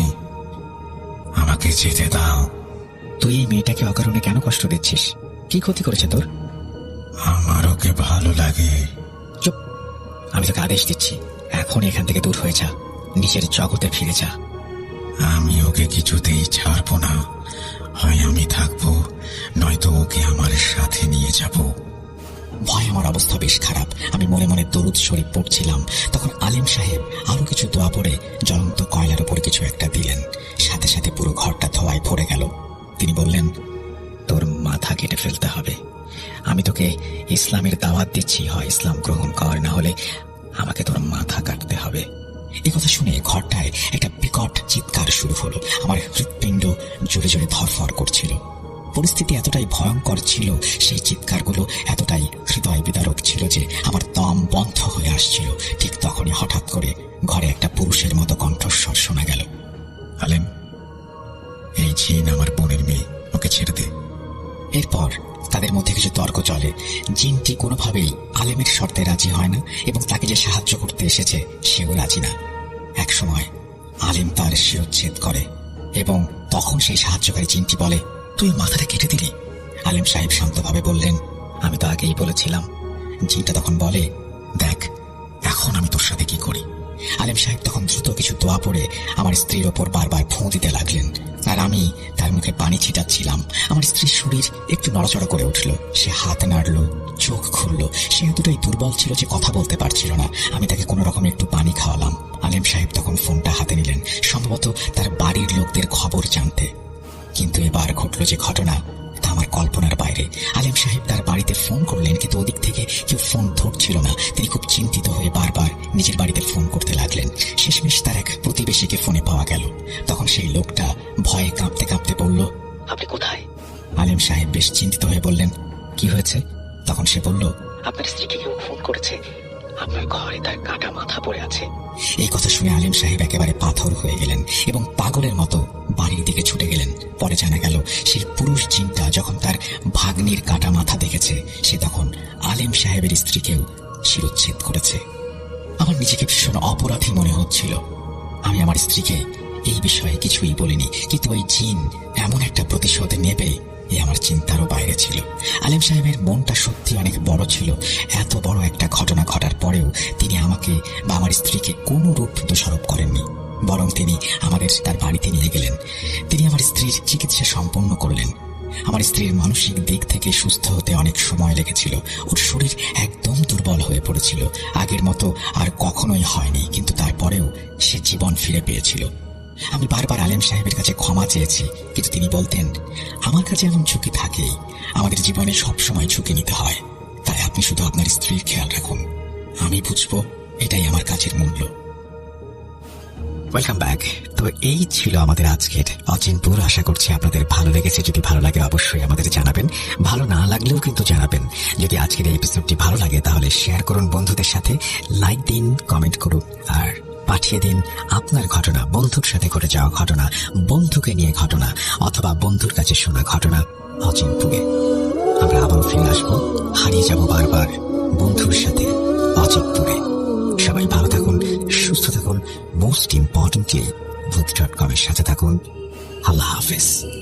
আমাকে যেতে দাও। তুই এই মেয়েটাকে অকারণে কেন কষ্ট দিচ্ছিস? কি ক্ষতি করেছে তোর? আমার ওকে ভালো লাগে। চুপ, আমি তোকে আদেশ দিচ্ছি, এখন এখান থেকে দূর হয়ে যা, নিজের জগতে ফিরে যা। আমি ওকে কিছুতেই ছাড়বো না। হয় আমি থাকবো, নয়তো ওকে আমার সাথে নিয়ে যাব। ভয় আমার অবস্থা বেশ খারাপ। আমি মনে মনে দরুদ শরীফ পড়ছিলাম। তখন আলিম সাহেব আরো কিছু দোয়া পড়ে জ্বলন্ত কয়লার উপর কিছু একটা দিলেন। সাথে সাথে পুরো ঘরটা ধোঁয়ায় ভরে গেল। তিনি বললেন, তোর মাথা কেটে ফেলতে হবে। আমি তোকে ইসলামের দাওয়াত দিচ্ছি, হয় ইসলাম গ্রহণ কর, না হলে আমাকে তোর মাথা কাটতে হবে। এই কথা শুনে ঘরটায় একটা বিকট চিৎকার শুরু হলো। আমার হৃৎপিণ্ড জোরে জোরে ধরফর করছিল। পরিস্থিতি এতটাই ভয়ঙ্কর ছিল, সেই চিৎকারগুলো এতটাই হৃদয় বিদারক ছিল যে আমার দম বন্ধ হয়ে আসছিল। ঠিক তখনই হঠাৎ করে ঘরে একটা পুরুষের মতো কণ্ঠস্বর শোনা গেল। আলেম, এই জিন আমার বোনের মেয়ে, ওকে ছেড়ে দে। এরপর তাদের মধ্যে কিছু তর্ক চলে। জিনটি কোনোভাবেই আলেমের শর্তে রাজি হয় না এবং তাকে যে সাহায্য করতে এসেছে সেও রাজি না। এক সময় আলেম তার শিরচ্ছেদ করে এবং তখন সেই সাহায্যকারী জিনটি বলে, তুই মাথাটা কেটে দিলি। আলেম সাহেব শান্তভাবে বললেন, আমি তো আগেই বলেছিলাম। জিনটা তখন বলে, দেখ এখন আমি তোর সাথে কি করি। আলেম সাহেব তখন দ্রুত কিছু দোয়া পড়ে আমার স্ত্রীর ওপর বারবার ফোঁ দিতে লাগলেন আর আমি তার মুখে পানি ছিটাচ্ছিলাম। আমার স্ত্রীর শরীর একটু নড়াচড়া করে উঠল, সে হাত নাড়ল, চোখ খুলল। সে এতটাই দুর্বল ছিল যে কথা বলতে পারছিল না। আমি তাকে কোনো রকম একটু পানি খাওয়ালাম। আলেম সাহেব তখন ফোনটা হাতে নিলেন, সম্ভবত তার বাড়ির লোকদের খবর জানতে। কিন্তু এবার ঘটল যে ঘটনা তা আমার কল্পনার বাইরে। আলেম সাহেব তার বাড়িতে ফোন করলেন, কিন্তু ওদিক থেকে কেউ ফোন ধরছিল না। তিনি খুব চিন্তিত হয়ে বারবার নিজের বাড়িতে ফোন করতে লাগলেন। শেষমেশ তার এক প্রতিবেশীকে ফোনে পাওয়া গেল। তখন সেই লোকটা ভয়ে কাঁপতে কাঁপতে বলল, আপনি কোথায়? আলেম সাহেব বেশ চিন্তিত হয়ে বললেন, কি হয়েছে? তখন সে বলল, আপনার স্ত্রীকে কেউ ফোন করেছে, আপনার ঘরে তার কাটা মাথা পড়ে আছে। এই কথা শুনে আলেম সাহেব একেবারে পাথর হয়ে গেলেন এবং পাগলের মতো বাড়ির দিকে ছুটে গেলেন। পরে জানা গেল সেই পুরুষ জিনটা যখন তার ভাগ্নির কাটা মাথা দেখেছে, সে তখন আলেম সাহেবের স্ত্রীকেও শিরচ্ছেদ করেছে। আমার নিজেকে ভীষণ অপরাধী মনে হচ্ছিল। আমি আমার স্ত্রীকে এই বিষয়ে কিছুই বলিনি, কিন্তু ওই জিন এমন একটা প্রতিশোধ নেবে এ আমার চিন্তারও বাইরে ছিল। আলেম সাহেবের মনটা সত্যি অনেক বড় ছিল। এত বড় একটা ঘটনা ঘটার পরেও তিনি আমাকে বা আমার স্ত্রীকে কোনো রূপ দোষারোপ করেননি, বরং তিনি আমাদের তার বাড়িতে নিয়ে গেলেন। তিনি আমার স্ত্রীর চিকিৎসা সম্পন্ন করলেন। আমার স্ত্রীর মানসিক দিক থেকে সুস্থ হতে অনেক সময় লেগেছিল। ওর শরীর একদম দুর্বল হয়ে পড়েছিল, আগের মতো আর কখনোই হয়নি, কিন্তু তারপরেও সে জীবন ফিরে পেয়েছিল। আমি বারবার আলেম সাহেবের কাছে ক্ষমা চেয়েছি, কিন্তু তিনি বলতেন, আমার কাছে এমন ঝুঁকি থাকেই, আমাদের জীবনে সবসময় ঝুঁকি নিতে হয়, তাই আপনি শুধু আপনার স্ত্রীর খেয়াল রাখুন, আমি বুঝবো এটাই আমার কাজের মূল্য। Welcome back. তো এই ছিল আমাদের আজকের অচিনপুর। আশা করছি আপনাদের ভালো লেগেছে। যদি ভালো লাগে অবশ্যই আমাদের জানাবেন, ভালো না লাগলেও কিন্তু জানাবেন। যদি আজকের এই এপিসোডটি ভালো লাগে তাহলে শেয়ার করুন বন্ধুদের সাথে, লাইক দিন, কমেন্ট করুন আর পাঠিয়ে দিন আপনার ঘটনা, বন্ধুর সাথে ঘটে যাওয়া ঘটনা, বন্ধুকে নিয়ে ঘটনা, অথবা বন্ধুর কাছে শোনা ঘটনা অচিনপুরে। আমরা আবার ফিরে আসবো, হারিয়ে যাব বারবার বন্ধুর সাথে অচিনপুরে। সবাই ভালো থাকুন, সুস্থ থাকুন, মোস্ট ইম্পর্টেন্টলি ভূত.com এর সাথে থাকুন। আল্লাহ হাফেজ।